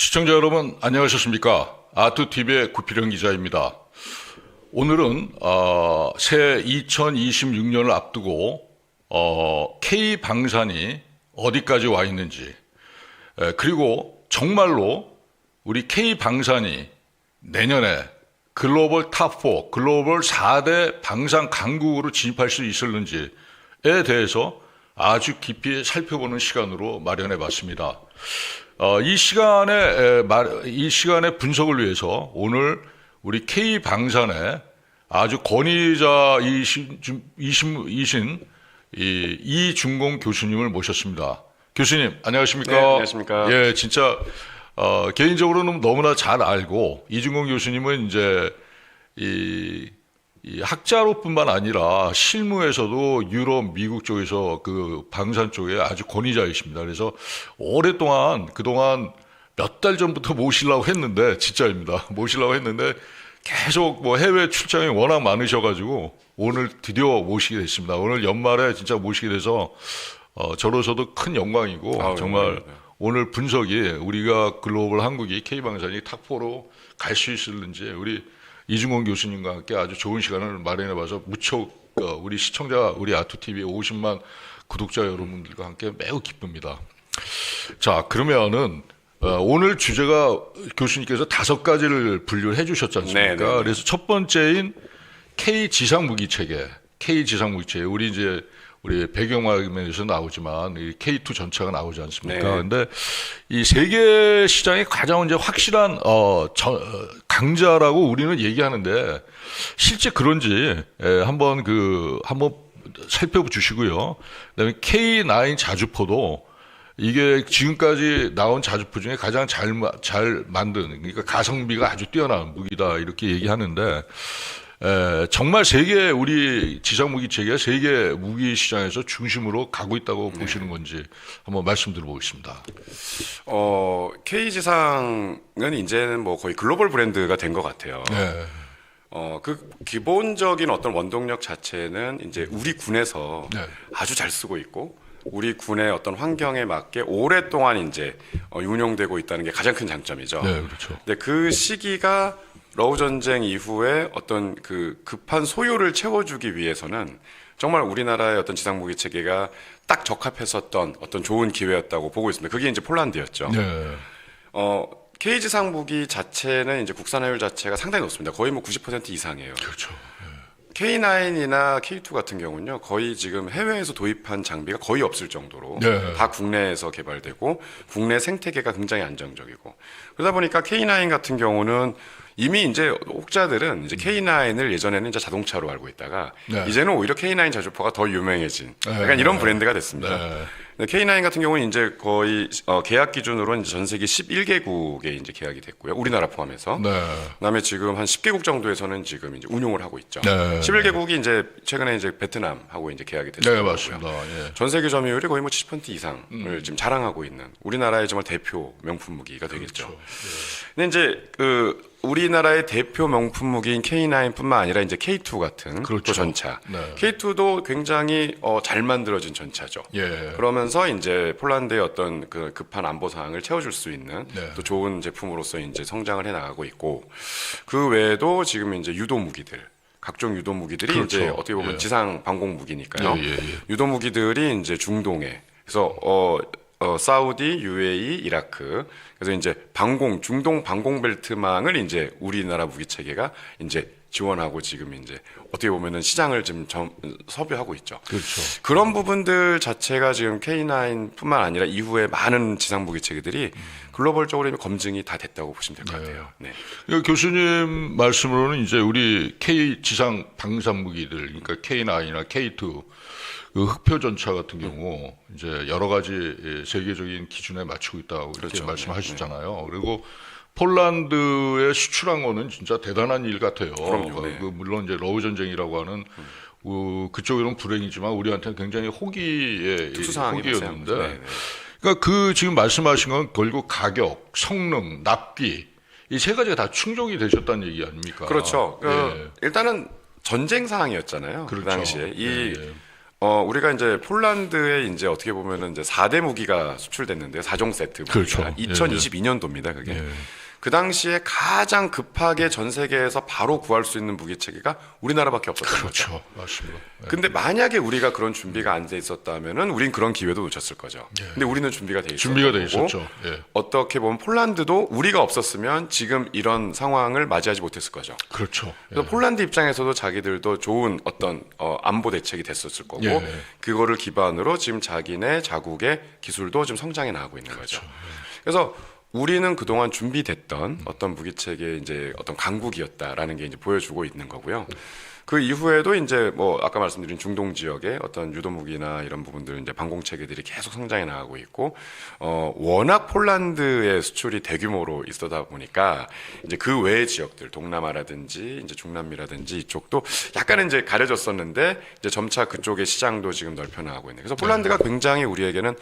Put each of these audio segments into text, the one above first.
시청자 여러분 안녕하셨습니까? 아투TV의 구필영 기자입니다. 오늘은 새 2026년을 앞두고 K방산이 어디까지 와 있는지, 그리고 정말로 우리 K방산이 내년에 글로벌 탑4, 글로벌 4대 방산 강국으로 진입할 수 있을는지에 대해서 아주 깊이 살펴보는 시간으로 마련해 봤습니다. 이 시간의 분석을 위해서 오늘 우리 K방산의 아주 권위자이신 이중공 교수님을 모셨습니다. 교수님, 안녕하십니까? 네, 안녕하십니까? 예, 진짜, 개인적으로는 너무나 잘 알고, 이중공 교수님은 이제, 이 학자로뿐만 아니라 실무에서도 유럽, 미국 쪽에서 그 방산 쪽에 아주 권위자이십니다. 그래서 그동안 몇 달 전부터 모시려고 했는데, 진짜입니다. 모시려고 했는데, 계속 뭐 해외 출장이 워낙 많으셔가지고, 오늘 드디어 모시게 됐습니다. 오늘 연말에 진짜 모시게 돼서, 저로서도 큰 영광이고, 정말 네. 오늘 분석이 우리가 글로벌 한국이 K방산이 탑4로 갈 수 있을는지, 우리 이중공 교수님과 함께 아주 좋은 시간을 마련해봐서 무척 우리 시청자, 우리 아투TV 50만 구독자 여러분들과 함께 매우 기쁩니다. 자, 그러면은 오늘 주제가 교수님께서 5가지를 분류를 해주셨지 않습니까? 네네네. 그래서 첫 번째인 K지상무기체계, 우리 배경화면에서 나오지만 이 K2 전차가 나오지 않습니까? 네. 근데 이 세계 시장이 가장 이제 확실한 강자라고 우리는 얘기하는데 실제 그런지 한번 살펴주시고요. 그다음에 K9 자주포도 이게 지금까지 나온 자주포 중에 가장 잘 만든, 그러니까 가성비가 아주 뛰어난 무기다 이렇게 얘기하는데. 정말 우리 지상무기 체계가 세계 무기 시장에서 중심으로 가고 있다고 보시는 건지 한번 말씀 드려보겠습니다. K지상은 이제는 뭐 거의 글로벌 브랜드가 된 것 같아요. 네. 그 기본적인 어떤 원동력 자체는 이제 우리 군에서 네. 아주 잘 쓰고 있고, 우리 군의 어떤 환경에 맞게 오랫동안 이제 운용되고 있다는 게 가장 큰 장점이죠. 네, 그렇죠. 근데 그 시기가 러우 전쟁 이후에 어떤 그 급한 소요를 채워주기 위해서는 정말 우리나라의 어떤 지상무기 체계가 딱 적합했었던 어떤 좋은 기회였다고 보고 있습니다. 그게 이제 폴란드였죠. 네. K 지상무기 자체는 이제 국산화율 자체가 상당히 높습니다. 거의 뭐 90% 이상이에요. 그렇죠. K9이나 K2 같은 경우는요, 거의 지금 해외에서 도입한 장비가 거의 없을 정도로 네. 다 국내에서 개발되고 국내 생태계가 굉장히 안정적이고, 그러다 보니까 K9 같은 경우는 이미 이제 혹자들은 이제 K9을 예전에는 이제 자동차로 알고 있다가 네. 이제는 오히려 K9 자주포가 더 유명해진 약간 네. 이런 브랜드가 됐습니다. 네. K9 같은 경우는 이제 거의 계약 기준으로 이제 전 세계 11개국에 이제 계약이 됐고요. 우리나라 포함해서. 네. 그다음에 지금 한 10개국 정도에서는 지금 이제 운용을 하고 있죠. 네. 11개국이 이제 최근에 이제 베트남하고 이제 계약이 됐어요. 네, 맞습니다. 예. 전 세계 점유율이 거의 뭐 70% 이상을 지금 자랑하고 있는 우리나라의 정말 대표 명품 무기가 되겠죠. 그렇죠. 근데 이제 우리나라의 대표 명품 무기인 K9뿐만 아니라 이제 K2 같은 그렇죠. 또 전차. 네. K2도 굉장히 잘 만들어진 전차죠. 예. 그러면서 이제 폴란드의 어떤 그 급한 안보 사항을 채워줄 수 있는 네. 또 좋은 제품으로서 이제 성장을 해 나가고 있고, 그 외에도 지금 이제 유도 무기들, 각종 유도 무기들이 그렇죠. 이제 어떻게 보면 예. 지상 방공 무기니까요. 예. 유도 무기들이 이제 중동에, 그래서 사우디, UAE, 이라크, 그래서 이제 중동 방공 벨트망을 이제 우리나라 무기 체계가 이제 지원하고 지금 이제 어떻게 보면은 시장을 지금 섭외하고 있죠. 그렇죠. 그런 부분들 자체가 지금 K9뿐만 아니라 이후에 많은 지상 무기 체계들이 글로벌적으로 검증이 다 됐다고 보시면 될 것 같아요. 네. 교수님 말씀으로는 이제 우리 K 지상 방산 무기들, 그러니까 K9이나 K2 그 흑표 전차 같은 경우 이제 여러 가지 세계적인 기준에 맞추고 있다고 이렇게 그렇죠. 말씀하셨잖아요. 그리고 폴란드에 수출한 거는 진짜 대단한 일 같아요. 그럼요. 네. 물론 이제 러우 전쟁이라고 하는 그쪽으로는 불행이지만 우리한테는 굉장히 호기였는데. 네. 그러니까 지금 말씀하신 건 결국 가격, 성능, 납기 이 세 가지가 다 충족이 되셨다는 얘기 아닙니까? 그렇죠. 예. 일단은 전쟁 상황이었잖아요. 그렇죠. 그 당시에 우리가 이제 폴란드에 이제 어떻게 보면은 이제 4대 무기가 수출됐는데요. 4종 세트 무기가. 그렇죠. 2022년도입니다. 그게. 예. 그 당시에 가장 급하게 전 세계에서 바로 구할 수 있는 무기 체계가 우리나라밖에 없었던 거죠. 그렇죠. 맞습니다. 예. 근데 만약에 우리가 그런 준비가 안 돼 있었다면은 우린 그런 기회도 놓쳤을 거죠. 근데 우리는 준비가 돼 있었던 준비가 돼 거고 있었죠. 예. 어떻게 보면 폴란드도 우리가 없었으면 지금 이런 상황을 맞이하지 못했을 거죠. 그렇죠. 그래서 폴란드 입장에서도 자기들도 좋은 어떤 안보 대책이 됐었을 거고 예. 그거를 기반으로 지금 자기네 자국의 기술도 좀 성장해 나가고 있는 거죠. 그래서 우리는 그동안 준비됐던 어떤 무기 체계의 이제 어떤 강국이었다라는 게 이제 보여주고 있는 거고요. 그 이후에도 이제 뭐 아까 말씀드린 중동 지역의 어떤 유도 무기나 이런 부분들 이제 방공 체계들이 계속 성장해 나가고 있고 워낙 폴란드의 수출이 대규모로 있어다 보니까 이제 그 외의 지역들 동남아라든지 이제 중남미라든지 이쪽도 약간은 이제 가려졌었는데 이제 점차 그쪽의 시장도 지금 넓혀 나가고 있는. 그래서 폴란드가 굉장히 우리에게는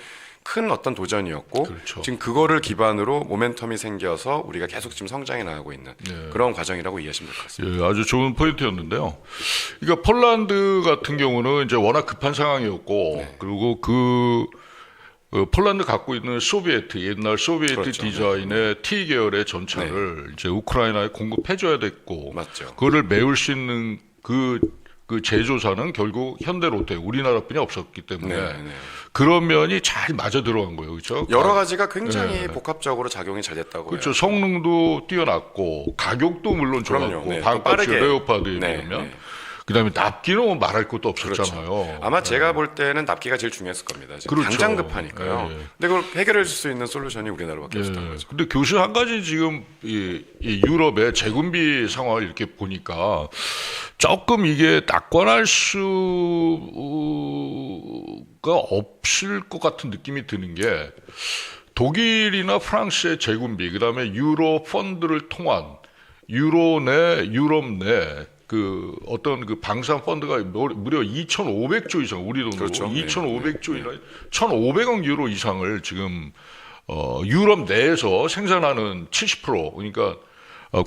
큰 어떤 도전이었고 그렇죠. 지금 그거를 기반으로 모멘텀이 생겨서 우리가 계속 지금 성장해 나가고 있는 그런 과정이라고 이해하시면 될 것 같습니다. 예, 아주 좋은 포인트였는데요. 그러니까 폴란드 같은 경우는 이제 워낙 급한 상황이었고, 그리고 폴란드 갖고 있는 소비에트 옛날 소비에트 그렇죠. 디자인의 T 계열의 전차를 이제 우크라이나에 공급해줘야 됐고, 맞죠. 그거를 메울 수 있는 그 제조사는 결국 현대로테 우리나라뿐이 없었기 때문에 네. 그런 면이 잘 맞아 들어간 거예요, 그렇죠? 여러 가지가 굉장히 복합적으로 작용이 잘 됐다고 그렇죠. 해요. 성능도 뛰어났고 가격도 물론 그럼요. 좋았고 네. 반값이 빠르게. 레오파드에 네, 비하면 네. 그다음에 납기는 뭐 말할 것도 없었잖아요. 그렇죠. 아마 제가 볼 때는 납기가 제일 중요했을 겁니다. 지금 그렇죠. 당장 급하니까요. 예, 예. 근데 그걸 해결해 줄 수 있는 솔루션이 우리나라밖에 예. 없었던 거죠. 근데 교수 한 가지 지금 이 유럽의 재군비 상황을 이렇게 보니까 조금 이게 낙관할 수가 없을 것 같은 느낌이 드는 게 독일이나 프랑스의 재군비, 그다음에 유로 펀드를 통한 유럽 내 그 어떤 그 방산 펀드가 무려 2,500조 이상 우리 돈으로 그렇죠. 2,500조이나 1,500억 유로 이상을 지금 유럽 내에서 생산하는 70% 그러니까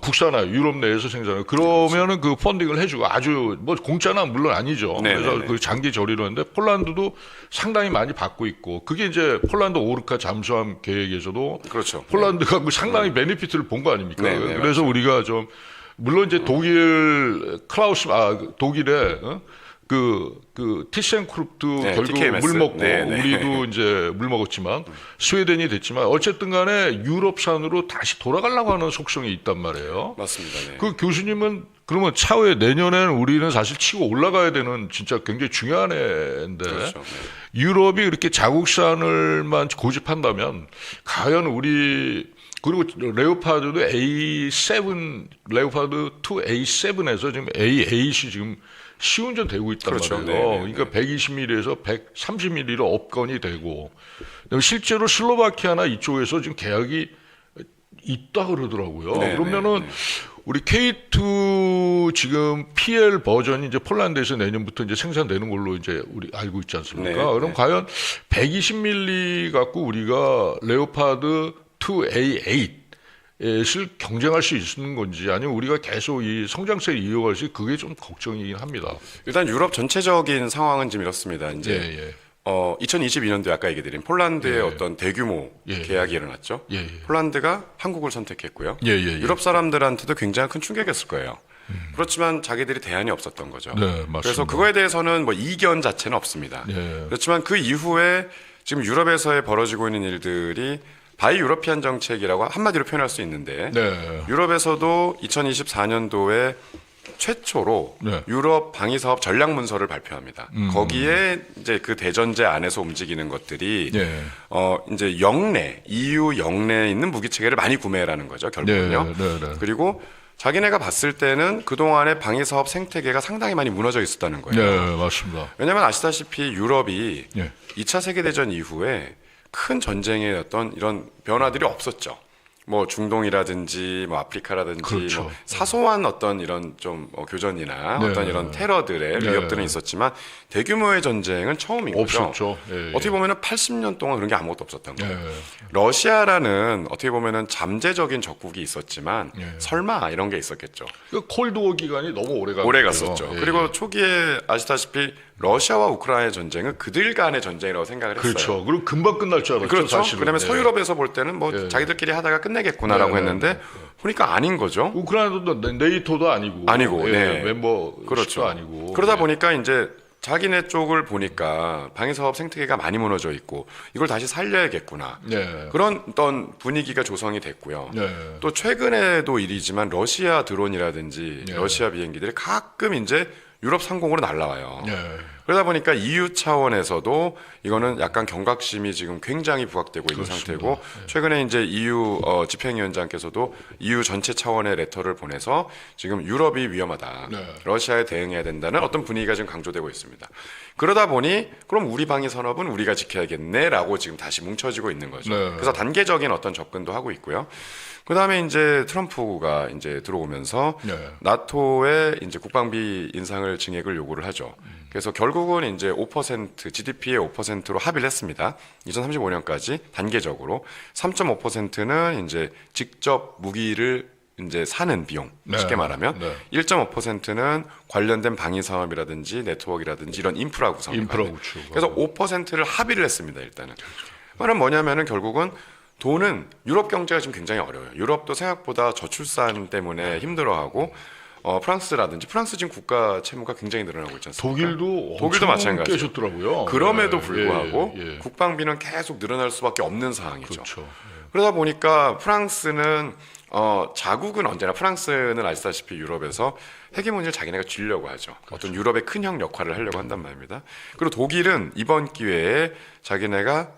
국산화 유럽 내에서 생산을 그러면은 그 펀딩을 해주고 아주 뭐 공짜나 물론 아니죠. 네, 그래서 네, 네. 그 장기 저리로 했는데 폴란드도 상당히 많이 받고 있고 그게 이제 폴란드 오르카 잠수함 계획에서도 그렇죠. 폴란드가 그 상당히 베네피트를 본 거 아닙니까? 네, 네, 그래서 우리가 좀 물론 이제 독일의 그 티센크룹도 네, 결국 TKMS. 물 먹고 네, 네. 우리도 이제 물 먹었지만 스웨덴이 됐지만 어쨌든 간에 유럽산으로 다시 돌아가려고 하는 속성이 있단 말이에요. 맞습니다. 네. 그 교수님은 그러면 차후에 내년에는 우리는 사실 치고 올라가야 되는 진짜 굉장히 중요한 애인데 그렇죠. 네. 유럽이 그렇게 자국산을만 고집한다면 과연 우리 그리고 레오파드도 A7 레오파드 2 A7에서 지금 A8이 지금 시운전 되고 있단 그렇죠. 말이에요. 네, 네, 그러니까 120mm에서 130mm로 업건이 되고 실제로 슬로바키아나 이쪽에서 지금 계약이 있다 그러더라고요. 네, 그러면은 네, 네. 우리 K2 지금 PL 버전이 이제 폴란드에서 내년부터 이제 생산되는 걸로 이제 우리 알고 있지 않습니까? 네, 그럼 네. 과연 120mm 갖고 우리가 레오파드 2A8을 경쟁할 수 있는 건지 아니면 우리가 계속 이 성장세를 이어갈 수 그게 좀 걱정이긴 합니다. 일단 유럽 전체적인 상황은 지금 이렇습니다. 예, 이제 예. 2022년도에 아까 얘기 드린 폴란드의 예. 어떤 대규모 예. 계약이 일어났죠. 예, 예. 폴란드가 한국을 선택했고요. 예, 예, 예. 유럽 사람들한테도 굉장히 큰 충격이었을 거예요. 그렇지만 자기들이 대안이 없었던 거죠. 네, 맞습니다. 그래서 그거에 대해서는 뭐 이견 자체는 없습니다. 예. 그렇지만 그 이후에 지금 유럽에서 벌어지고 있는 일들이 바이 유러피안 정책이라고 한마디로 표현할 수 있는데 네. 유럽에서도 2024년도에 최초로 네. 유럽 방위 사업 전략 문서를 발표합니다. 거기에 이제 그 대전제 안에서 움직이는 것들이 네. 이제 EU 영내에 있는 무기 체계를 많이 구매라는 거죠. 결국은요. 네, 네, 네. 그리고 자기네가 봤을 때는 그동안의 방위 사업 생태계가 상당히 많이 무너져 있었다는 거예요. 네, 맞습니다. 왜냐하면 아시다시피 유럽이 네. 2차 세계대전 이후에 큰 전쟁의 어떤 이런 변화들이 없었죠. 뭐 중동이라든지 뭐 아프리카라든지 그렇죠. 뭐 사소한 어떤 이런 좀 교전이나 네. 어떤 이런 테러들의 네. 위협들은 있었지만 대규모의 전쟁은 처음인 거죠. 없었죠. 예, 어떻게 보면은 80년 동안 그런 게 아무것도 없었던 거예요. 예. 러시아라는 어떻게 보면은 잠재적인 적국이 있었지만 예. 설마 이런 게 있었겠죠. 그 콜드워 기간이 너무 오래 갔었죠. 예. 그리고 초기에 아시다시피 러시아와 우크라이나의 전쟁은 그들 간의 전쟁이라고 생각을 했어요. 그렇죠. 그리고 금방 끝날 줄 알았죠. 그렇죠. 사실은. 그다음에 예. 서유럽에서 볼 때는 뭐 예. 자기들끼리 하다가 끝내겠구나라고 네, 했는데 보니까 아닌 거죠. 우크라이나도 네이토도 아니고, 아니고, 예, 네. 멤버십도 그렇죠. 아니고. 그러다 예. 보니까 이제 자기네 쪽을 보니까 방위사업 생태계가 많이 무너져 있고 이걸 다시 살려야겠구나. 예. 그런 어떤 분위기가 조성이 됐고요. 예. 또 최근에도 일이지만 러시아 드론이라든지 예. 러시아 비행기들이 가끔 이제 유럽 상공으로 날아와요. 예. 그러다 보니까 EU 차원에서도 이거는 약간 경각심이 지금 굉장히 부각되고 있는 그렇습니다. 상태고 최근에 이제 EU 집행위원장께서도 EU 전체 차원의 레터를 보내서 지금 유럽이 위험하다. 네. 러시아에 대응해야 된다는 어떤 분위기가 지금 강조되고 있습니다. 그러다 보니 그럼 우리 방위 산업은 우리가 지켜야겠네라고 지금 다시 뭉쳐지고 있는 거죠. 네. 그래서 단계적인 어떤 접근도 하고 있고요. 그다음에 이제 트럼프가 이제 들어오면서 네. 나토의 이제 국방비 인상을 증액을 요구를 하죠. 그래서 결국은 이제 5% GDP의 5%로 합의를 했습니다. 2035년까지 단계적으로 3.5%는 이제 직접 무기를 이제 사는 비용 네. 쉽게 말하면 네. 1.5%는 관련된 방위 사업이라든지 네트워크라든지 이런 인프라 구성. 인프라 구축. 그래서 5%를 합의를 했습니다. 일단은. 그러면 뭐냐면은 결국은 돈은 유럽 경제가 지금 굉장히 어려워요. 유럽도 생각보다 저출산 때문에 힘들어하고 프랑스라든지 프랑스 지금 국가 채무가 굉장히 늘어나고 있지 않습니까? 독일도 마찬가지예요. 깨졌더라고요. 그럼에도 예, 불구하고 예, 예. 국방비는 계속 늘어날 수밖에 없는 상황이죠. 그렇죠. 그러다 보니까 프랑스는 자국은 언제나 프랑스는 아시다시피 유럽에서 헤게모니를 자기네가 쥐려고 하죠. 어떤 유럽의 큰형 역할을 하려고 한단 말입니다. 그리고 독일은 이번 기회에 자기네가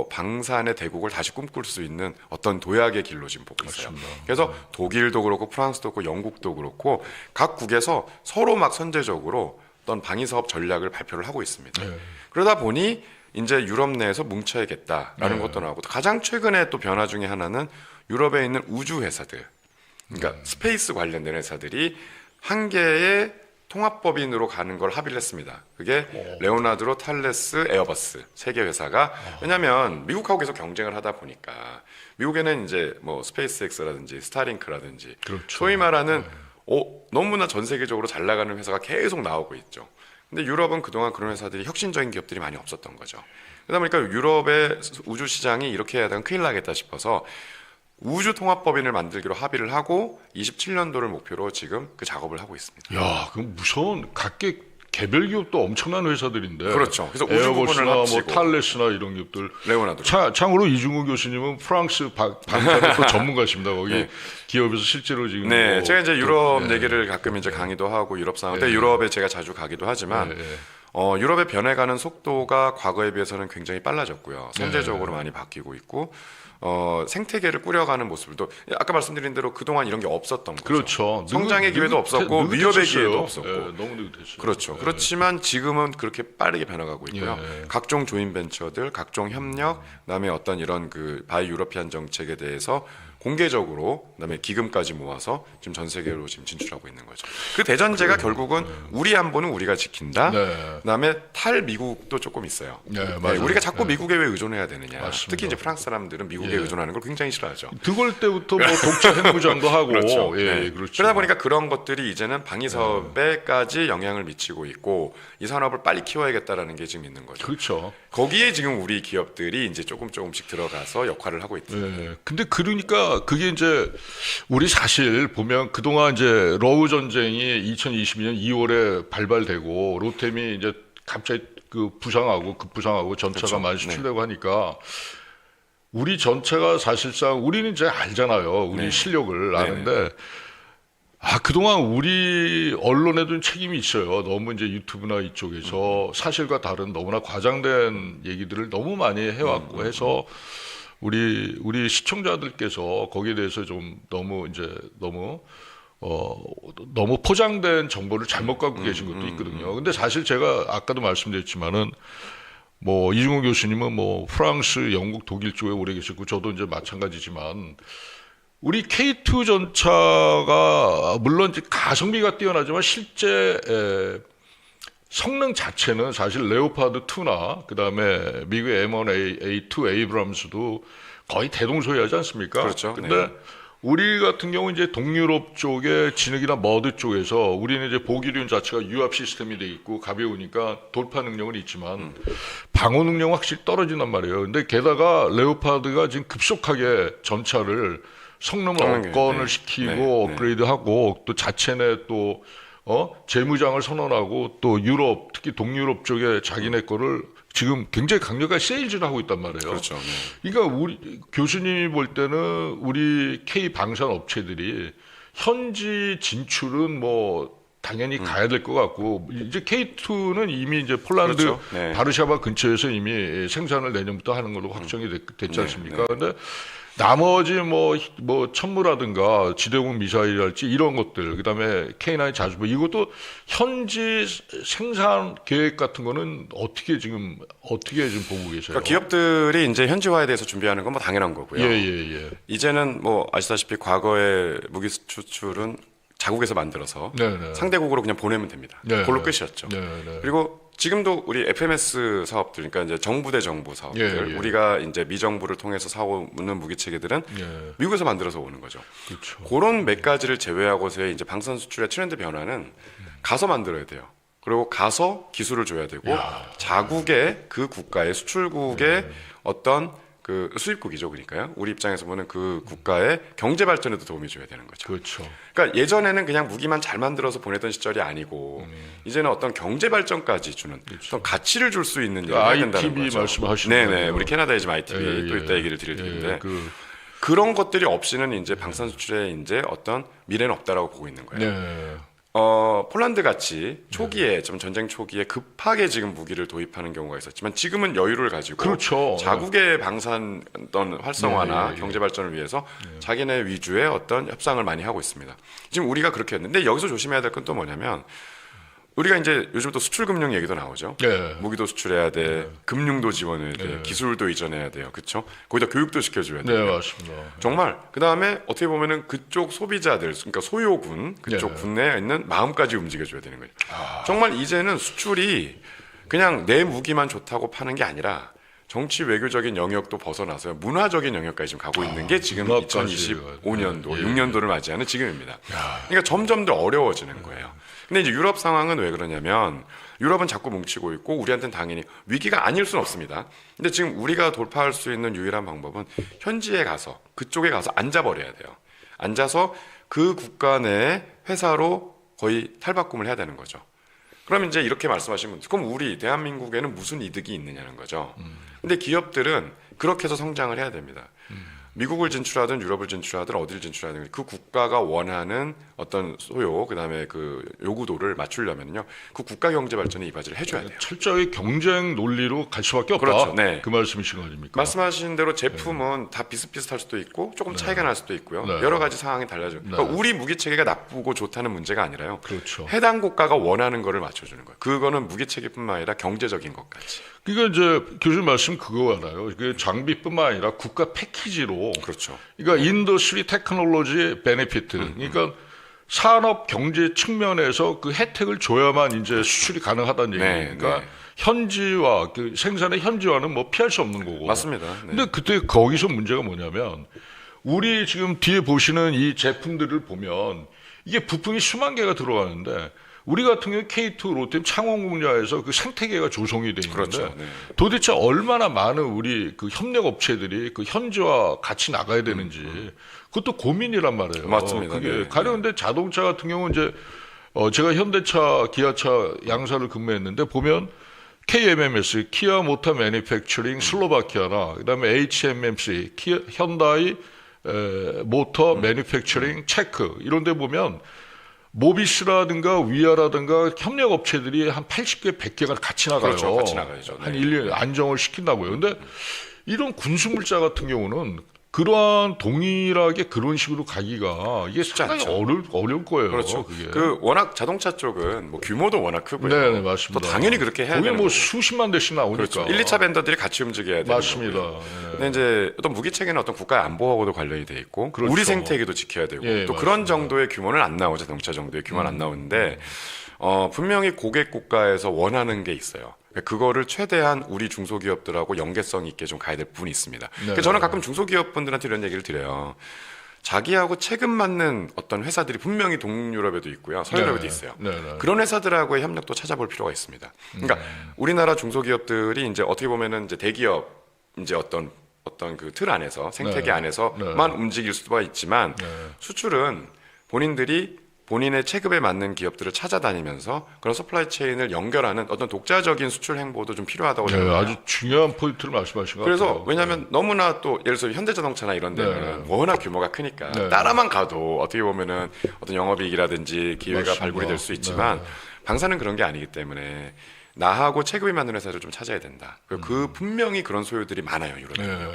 방산의 대국을 다시 꿈꿀 수 있는 어떤 도약의 길로 지금 보고 있어요. 맞습니다. 그래서 독일도 그렇고 프랑스도 그렇고 영국도 그렇고 각국에서 서로 막 선제적으로 어떤 방위 사업 전략을 발표를 하고 있습니다. 네. 그러다 보니 이제 유럽 내에서 뭉쳐야겠다라는 네. 것도 나오고 가장 최근에 또 변화 중에 하나는 유럽에 있는 우주 회사들, 그러니까 스페이스 관련된 회사들이 한 개의 통합법인으로 가는 걸 합의를 했습니다. 그게 레오나드로, 탈레스, 에어버스 세 개 회사가 왜냐하면 미국하고 계속 경쟁을 하다 보니까 미국에는 이제 뭐 스페이스X라든지 스타링크라든지 그렇죠. 소위 말하는 너무나 전 세계적으로 잘 나가는 회사가 계속 나오고 있죠. 근데 유럽은 그동안 그런 회사들이 혁신적인 기업들이 많이 없었던 거죠. 그러다 보니까 유럽의 우주 시장이 이렇게 해야 되면 큰일 나겠다 싶어서 우주 통합법인을 만들기로 합의를 하고 27년도를 목표로 지금 그 작업을 하고 있습니다. 야, 그럼 무서운 각계 개별 기업도 엄청난 회사들인데. 그렇죠. 그래서 우주 부분을 에어버스나 뭐 합치고 탈레스나 이런 기업들. 레오나드. 참고로 이중우 교수님은 프랑스 방산의 또 전문가십니다. 거기 네. 기업에서 실제로 지금. 네, 뭐 제가 이제 유럽 네. 얘기를 가끔 이제 강의도 하고 유럽 상황, 네. 유럽에 제가 자주 가기도 하지만 네, 네. 유럽의 변해가는 속도가 과거에 비해서는 굉장히 빨라졌고요. 선제적으로 많이 바뀌고 있고 생태계를 꾸려가는 모습도 아까 말씀드린 대로 그동안 이런 게 없었던 거죠. 그렇죠. 성장의 기회도 없었고 위협의 기회도 없었고. 너무 느긋했어요. 그렇죠. 그렇지만 지금은 그렇게 빠르게 변화가고 있고요. 예. 각종 조인 벤처들, 각종 협력, 그다음에 어떤 이런 그 바이 유러피안 정책에 대해서 공개적으로 그다음에 기금까지 모아서 지금 전 세계로 지금 진출하고 있는 거죠. 그 대전제가 결국은 우리 안보는 우리가 지킨다. 네. 그다음에 탈미국도 조금 있어요. 네, 맞아요. 우리가 자꾸 미국에 왜 의존해야 되느냐. 맞습니다. 특히 이제 프랑스 사람들은 미국에 예. 의존하는 걸 굉장히 싫어하죠. 드골 때부터 뭐 독재 핵무장도 하고. 그렇죠. 예, 네. 그렇죠. 그러다 보니까 그런 것들이 이제는 방위 사업에까지 영향을 미치고 있고 이 산업을 빨리 키워야겠다라는 게 지금 있는 거죠. 그렇죠. 거기에 지금 우리 기업들이 이제 조금씩 들어가서 역할을 하고 있죠. 예. 근데 그러니까 그게 이제 우리 사실 보면 그동안 이제 러우 전쟁이 2022년 2월에 발발되고 로템이 이제 갑자기 급부상하고 전차가 그렇죠. 많이 수출되고 하니까 우리 전체가 사실상 우리는 이제 알잖아요. 우리 네. 실력을 아는데 그동안 우리 언론에도 책임이 있어요. 너무 이제 유튜브나 이쪽에서 사실과 다른 너무나 과장된 얘기들을 너무 많이 해왔고 해서 우리 시청자들께서 거기에 대해서 좀 너무 포장된 정보를 잘못 갖고 계신 것도 있거든요. 근데 사실 제가 아까도 말씀드렸지만은 뭐 이중호 교수님은 뭐 프랑스, 영국, 독일 쪽에 오래 계셨고 저도 이제 마찬가지지만 우리 K2 전차가 물론 이제 가성비가 뛰어나지만 실제 성능 자체는 사실 레오파드 2나 그다음에 미국의 M1A2 에이브람스도 거의 대동소이하지 않습니까? 그렇죠. 근데 네. 우리 같은 경우 이제 동유럽 쪽에 진흙이나 머드 쪽에서 우리는 이제 보기륜 자체가 유압 시스템이 돼 있고 가벼우니까 돌파 능력은 있지만 방어 능력은 확실히 떨어진단 말이에요. 근데 게다가 레오파드가 지금 급속하게 전차를 성능을 업건을 네. 시키고 네. 네. 업그레이드하고 또 자체 내또 재무장을 선언하고 또 유럽 특히 동유럽 쪽에 자기네 거를 지금 굉장히 강력하게 세일즈를 하고 있단 말이에요. 그렇죠. 네. 그러니까 우리 교수님이 볼 때는 우리 K 방산 업체들이 현지 진출은 뭐 당연히 가야 될 것 같고 이제 K2는 이미 이제 폴란드 그렇죠. 네. 바르샤바 근처에서 이미 생산을 내년부터 하는 걸로 확정이 됐지 네. 않습니까? 근데 나머지 뭐 천무라든가 지대공 미사일이랄지 이런 것들 그다음에 K9 자주포 이것도 현지 생산 계획 같은 거는 어떻게 지금 보고 계세요? 그러니까 기업들이 이제 현지화에 대해서 준비하는 건 뭐 당연한 거고요. 예. 이제는 뭐 아시다시피 과거의 무기 수출은 자국에서 만들어서 네네. 상대국으로 그냥 보내면 됩니다. 네. 그걸로 끝이었죠. 네네. 그리고 지금도 우리 FMS 사업들, 그러니까 이제 정부 대 정부 사업들, 예. 우리가 이제 미정부를 통해서 사오는 무기 체계들은 예. 미국에서 만들어서 오는 거죠. 그렇죠. 그런 몇 가지를 제외하고서의 이제 방산 수출의 트렌드 변화는 가서 만들어야 돼요. 그리고 가서 기술을 줘야 되고 자국의 그 국가의 수출국의 어떤 그 수입국이죠, 그러니까요. 우리 입장에서 보면 그 국가의 경제 발전에도 도움이 줘야 되는 거죠. 그렇죠. 그러니까 예전에는 그냥 무기만 잘 만들어서 보내던 시절이 아니고 이제는 어떤 경제 발전까지 주는 어떤 가치를 줄 수 있는 일을 해야 된다는 ITB 거죠. 말씀하시는 네네, 거예요. 우리 캐나다에 지금 ITB 예, 또 예. 이따 얘기를 드릴 텐데 그 그런 것들이 없이는 이제 방산 수출에 이제 어떤 미래는 없다라고 보고 있는 거예요. 네. 폴란드 같이 초기에 좀 전쟁 초기에 급하게 지금 무기를 도입하는 경우가 있었지만 지금은 여유를 가지고 그렇죠. 자국의 방산 어떤 활성화나 네. 경제 발전을 위해서 자기네 위주의 어떤 협상을 많이 하고 있습니다. 지금 우리가 그렇게 했는데 여기서 조심해야 될 건 또 뭐냐면 우리가 이제 요즘 또 수출 금융 얘기도 나오죠. 네. 무기도 수출해야 돼, 금융도 지원해야 돼, 기술도 이전해야 돼요. 그렇죠? 거기다 교육도 시켜줘야 돼요. 네, 맞습니다. 정말 그 다음에 어떻게 보면은 그쪽 소비자들, 그러니까 소요군 그쪽 네. 군내에 있는 마음까지 움직여줘야 되는 거죠. 정말 이제는 수출이 그냥 내 무기만 좋다고 파는 게 아니라 정치 외교적인 영역도 벗어나서 문화적인 영역까지 지금 가고 있는 게 지금 문화까지. 2025년도, 예. 6년도를 맞이하는 지금입니다. 그러니까 점점 더 어려워지는 거예요. 근데 이제 유럽 상황은 왜 그러냐면 유럽은 자꾸 뭉치고 있고 우리한테는 당연히 위기가 아닐 수는 없습니다. 근데 지금 우리가 돌파할 수 있는 유일한 방법은 현지에 가서 그쪽에 가서 앉아버려야 돼요. 앉아서 그 국가 내 회사로 거의 탈바꿈을 해야 되는 거죠. 그럼 이제 이렇게 말씀하시면 그럼 우리 대한민국에는 무슨 이득이 있느냐는 거죠. 근데 기업들은 그렇게 해서 성장을 해야 됩니다. 미국을 진출하든 유럽을 진출하든 어디를 진출하든 그 국가가 원하는 어떤 소요 그다음에 그 요구도를 맞추려면요 그 국가 경제 발전에 이바지를 해줘야 돼요. 철저히 경쟁 논리로 갈 수밖에 없다. 그렇죠. 네. 그 말씀이신 거 아닙니까? 말씀하신 대로 제품은 다 비슷비슷할 수도 있고 조금 차이가 날 수도 있고요. 네. 여러 가지 상황이 달라져요. 그러니까 우리 무기 체계가 나쁘고 좋다는 문제가 아니라요. 그렇죠. 해당 국가가 원하는 거를 맞춰주는 거예요. 그거는 무기 체계뿐만 아니라 경제적인 것까지. 그러니까 이제 교수님 말씀 그거 알아요. 그 장비뿐만 아니라 국가 패키지로 그렇죠. 그러니까 인더스트리 테크놀로지 베네피트 그러니까 산업 경제 측면에서 그 혜택을 줘야만 이제 수출이 가능하다는 네, 얘기예요. 그러니까 네. 현지화 그 생산의 현지화는 뭐 피할 수 없는 거고. 맞습니다. 네. 근데 그때 거기서 문제가 뭐냐면 우리 지금 뒤에 보시는 이 제품들을 보면 이게 부품이 수만 개가 들어가는데 우리 같은 경우 K2 롯데 창원공야에서 그 생태계가 조성이 돼 있는데 그렇죠. 네. 도대체 얼마나 많은 우리 그 협력 업체들이 그 현지화 같이 나가야 되는지 그것도 고민이란 말이에요. 맞습니다. 그게 네. 가령 근데 자동차 같은 경우는 이제 제가 현대차, 기아차 양사를 근무했는데 보면 KMMS, 키아 모터 매니팩처링 슬로바키아나 그다음에 HMMC, 현다이 모터 매니팩처링 체크 이런 데 보면 모비스라든가 위아라든가 협력 업체들이 한 80개, 100개가 같이 나가요. 그렇죠. 같이 나가야죠. 네. 한 1년 안정을 시킨다고요. 근데 이런 군수물자 같은 경우는 그러한 동일하게 그런 식으로 가기가 이게 상당히 않죠. 어려울 거예요. 그렇죠. 그게. 그 워낙 자동차 쪽은 뭐 규모도 워낙 크고요. 네, 맞습니다. 또 당연히 그렇게 해야 거기 되는 뭐 거고. 수십만 대씩 나오니까. 그렇죠. 1, 2차 벤더들이 같이 움직여야 되는 맞습니다. 거고요. 예. 근데 이제 어떤 무기 체계는 어떤 국가의 안보하고도 관련이 돼 있고 그렇죠. 우리 생태계도 지켜야 되고 예, 또 맞습니다. 그런 정도의 규모는 안 나오죠. 자동차 정도의 규모는 안 나오는데 분명히 고객 국가에서 원하는 게 있어요. 그거를 최대한 우리 중소기업들하고 연계성 있게 좀 가야 될 부분이 있습니다. 그래서 저는 가끔 중소기업분들한테 이런 얘기를 드려요. 자기하고 체급 맞는 어떤 회사들이 분명히 동유럽에도 있고요, 서유럽에도 있어요. 그런 회사들하고의 협력도 찾아볼 필요가 있습니다. 그러니까 우리나라 중소기업들이 이제 어떻게 보면은 이제 대기업 이제 어떤 그 틀 안에서 생태계 안에서만 움직일 수가 있지만 수출은 본인들이 본인의 체급에 맞는 기업들을 찾아다니면서 그런 서플라이 체인을 연결하는 어떤 독자적인 수출 행보도 좀 필요하다고 네, 생각해요. 아주 중요한 포인트를 말씀하신 것 그래서 같아요. 왜냐하면 너무나 또 예를 들어서 현대자동차나 이런 데는 워낙 규모가 크니까 따라만 가도 어떻게 보면은 어떤 영업이익이라든지 기회가 맞습니다. 발굴이 될 수 있지만 방사는 그런 게 아니기 때문에 나하고 체급이 맞는 회사를 좀 찾아야 된다. 그 분명히 그런 소요들이 많아요 유럽에.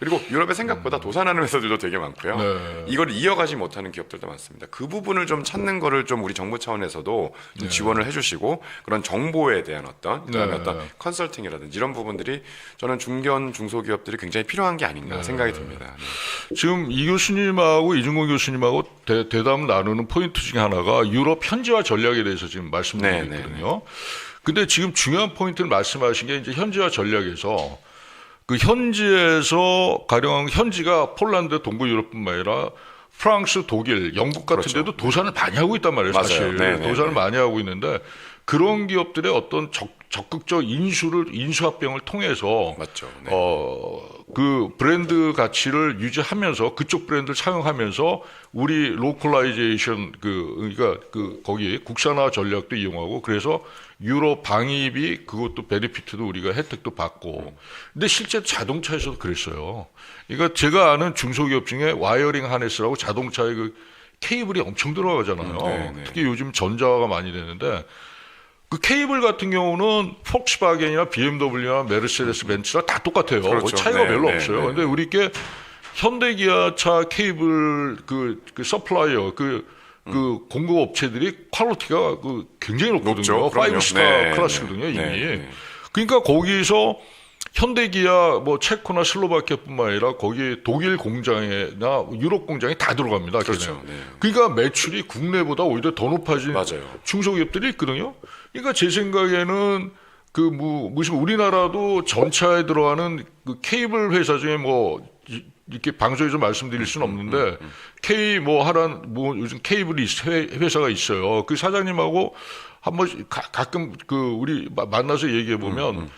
그리고 유럽에 생각보다 도산하는 회사들도 되게 많고요. 이걸 이어가지 못하는 기업들도 많습니다. 그 부분을 좀 찾는 거를 좀 우리 정부 차원에서도 좀 지원을 해주시고 그런 정보에 대한 그다음에 어떤 컨설팅이라든지 이런 부분들이 저는 중견 중소기업들이 굉장히 필요한 게 아닌가 생각이 듭니다. 지금 이 교수님하고 이준공 교수님하고 대담 나누는 포인트 중에 하나가 유럽 현지화 전략에 대해서 지금 말씀드리고 있거든요. 근데 지금 중요한 포인트를 말씀하신 게 이제 현지화 전략에서 그 현지에서 가령 현지가 폴란드, 동부 유럽뿐만 아니라 프랑스, 독일, 영국 같은 데도 도산을 많이 하고 있단 말이에요. 사실 도산을 많이 하고 있는데 그런 기업들의 어떤 적극적 인수합병을 통해서 그 브랜드 가치를 유지하면서 그쪽 브랜드를 사용하면서 우리 로컬라이제이션 그러니까 거기 국산화 전략도 이용하고 그래서 유럽 방위비 그것도 베네피트도 우리가 혜택도 받고 근데 실제 자동차에서도 그랬어요. 그러니까 제가 아는 중소기업 중에 와이어링 하네스라고 자동차에 그 케이블이 엄청 들어가잖아요. 특히 요즘 전자화가 많이 되는데 그 케이블 같은 경우는 폭스바겐이나 BMW나 메르세데스 벤츠랑 다 똑같아요. 그렇죠. 차이가 별로 없어요. 근데 우리께 현대기아차 케이블 그 서플라이어 그 공급 업체들이 퀄리티가 굉장히 높거든요. 5스타 클래스거든요, 이미. 그러니까 거기서 현대기아 뭐 체코나 슬로바키아뿐만 아니라 거기 독일 공장이나 유럽 공장이 다 들어갑니다. 그렇죠. 그러니까 매출이 국내보다 오히려 더 높아진 중소기업들이 있거든요. 그러니까 제 생각에는 무슨 우리나라도 전차에 들어가는 그 케이블 회사 중에 뭐 이렇게 방송에서 말씀드릴 수는 없는데 요즘 케이블이 회사가 있어요. 그 사장님하고 한번 가끔 우리 만나서 얘기해 보면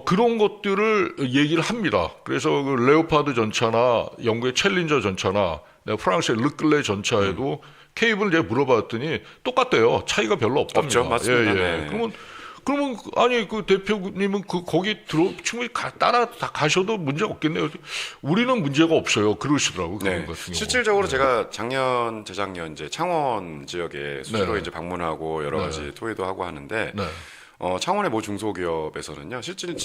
그런 것들을 얘기를 합니다. 그래서 그 레오파드 전차나 영국의 챌린저 전차나 프랑스의 르클레 전차에도 케이블을 제가 물어봤더니 똑같대요. 차이가 별로 없답니다. 없죠, 맞습니다. 그러면 아니 그 대표님은 거기 충분히 따라 가셔도 문제가 없겠네요. 우리는 문제가 없어요. 그러시더라고요. 그런 같은 경우. 실질적으로 제가 재작년 이제 창원 지역에 수시로 이제 방문하고 여러 가지 토의도 하고 하는데 창원의 모 중소기업에서는요, 실제로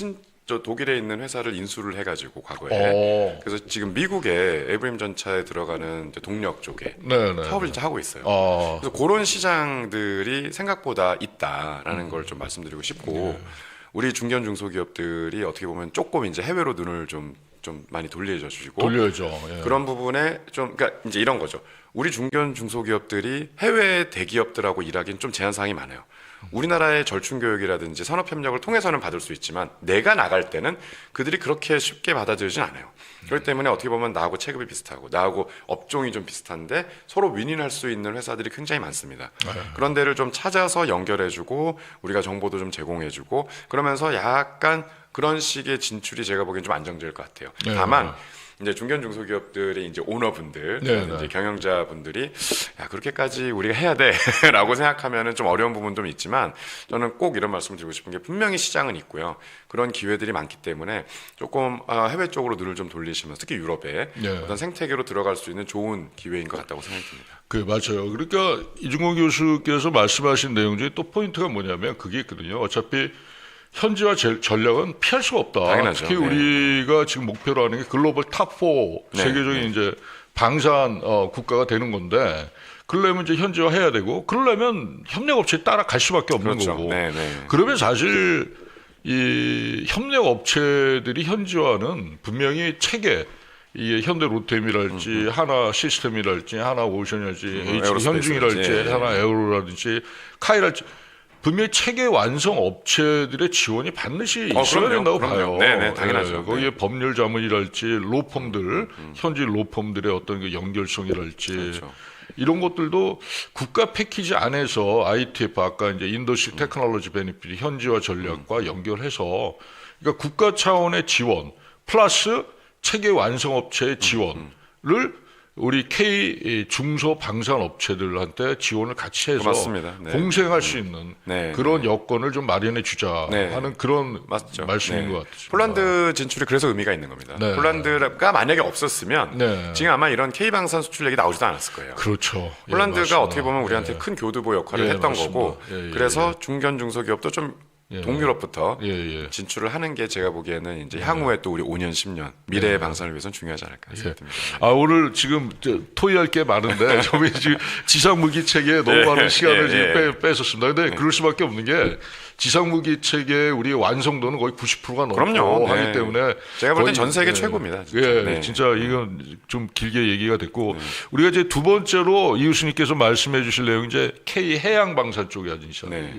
저 독일에 있는 회사를 인수를 해가지고 과거에 그래서 지금 미국의 에브림 전차에 들어가는 이제 동력 쪽에 사업을 이제 하고 있어요. 그래서 그런 시장들이 생각보다 있다라는 걸 좀 말씀드리고 싶고 우리 중견 중소기업들이 어떻게 보면 조금 이제 해외로 눈을 좀 많이 돌려주시고 그런 부분에 좀 그러니까 이제 이런 거죠. 우리 중견 중소기업들이 해외 대기업들하고 일하기는 좀 제한 사항이 많아요. 우리나라의 절충교육이라든지 산업협력을 통해서는 받을 수 있지만 내가 나갈 때는 그들이 그렇게 쉽게 받아들이진 않아요. 그렇기 때문에 어떻게 보면 나하고 체급이 비슷하고 나하고 업종이 좀 비슷한데 서로 윈윈할 수 있는 회사들이 굉장히 많습니다. 그런 데를 좀 찾아서 연결해주고 우리가 정보도 좀 제공해주고 그러면서 약간 그런 식의 진출이 제가 보기엔 좀 안정될 것 같아요. 다만 이제 중견 중소기업들의 이제 오너분들, 이제 경영자분들이 야 그렇게까지 우리가 해야 돼라고 생각하면은 좀 어려운 부분도 있지만 저는 꼭 이런 말씀을 드리고 싶은 게 분명히 시장은 있고요. 그런 기회들이 많기 때문에 조금 해외 쪽으로 눈을 좀 돌리시면서 특히 유럽에 어떤 생태계로 들어갈 수 있는 좋은 기회인 것 같다고 생각됩니다. 맞아요. 그러니까 이준공 교수께서 말씀하신 내용 중에 또 포인트가 뭐냐면 그게 있거든요. 어차피 현지화 전략은 피할 수가 없다. 당연하죠. 특히 네. 우리가 지금 목표로 하는 게 글로벌 탑4 네. 세계적인 이제 방산 국가가 되는 건데 그러려면 이제 현지화 해야 되고 그러려면 협력업체에 따라갈 수밖에 없는 그렇죠. 거고. 네, 네. 그러면 사실 이 협력업체들이 현지화는 분명히 체계 이 현대 로템이랄지 하나 시스템이랄지 하나 오션이랄지 에어로스페이스랄지, 현중이랄지 예, 예. 하나 에어로라든지 카이랄지 분명히 체계 완성 업체들의 지원이 반드시 있어야 그럼요, 된다고 그럼요. 봐요. 네, 당연하죠. 예, 거기에 네. 법률 자문이랄지 로펌들 현지 로펌들의 어떤 그 연결성이랄지 그렇죠. 이런 것들도 국가 패키지 안에서 ITF 아까 이제 인더스트리 테크놀로지 베니핏 현지화 전략과 연결해서 그러니까 국가 차원의 지원 플러스 체계 완성 업체의 지원을 우리 K 중소 방산 업체들한테 지원을 같이 해서 맞습니다. 네. 공생할 수 있는 네. 그런 여건을 좀 마련해 주자 네. 하는 그런 맞죠. 말씀인 네. 것 같습니다. 폴란드 진출이 그래서 의미가 있는 겁니다. 네. 폴란드가 만약에 없었으면 네. 지금 아마 이런 K방산 수출력이 나오지도 않았을 거예요. 그렇죠. 예, 폴란드가 맞습니다. 어떻게 보면 우리한테 예. 큰 교두보 역할을 예, 했던 맞습니다. 거고 예, 예, 그래서 중견 중소기업도 좀 동유럽부터 예, 예. 진출을 하는 게 제가 보기에는 이제 향후에 또 우리 5년, 10년 미래의 방산을 위해서는 중요하지 않을까 생각됩니다. 아 오늘 지금 토의할 게 많은데 저희 지금 지상무기 체계에 너무 많은 시간을 지금 뺏었습니다. 근데 그럴 수밖에 없는 게 지상무기 체계 우리 완성도는 거의 90%가 넘고 그럼요. 네. 하기 때문에 제가 볼 땐 거의, 전 세계 예. 최고입니다. 진짜. 예, 네. 진짜 이건 좀 길게 얘기가 됐고 우리가 이제 두 번째로 이우수님께서 말씀해주실 내용 이제 K 해양 방산 쪽이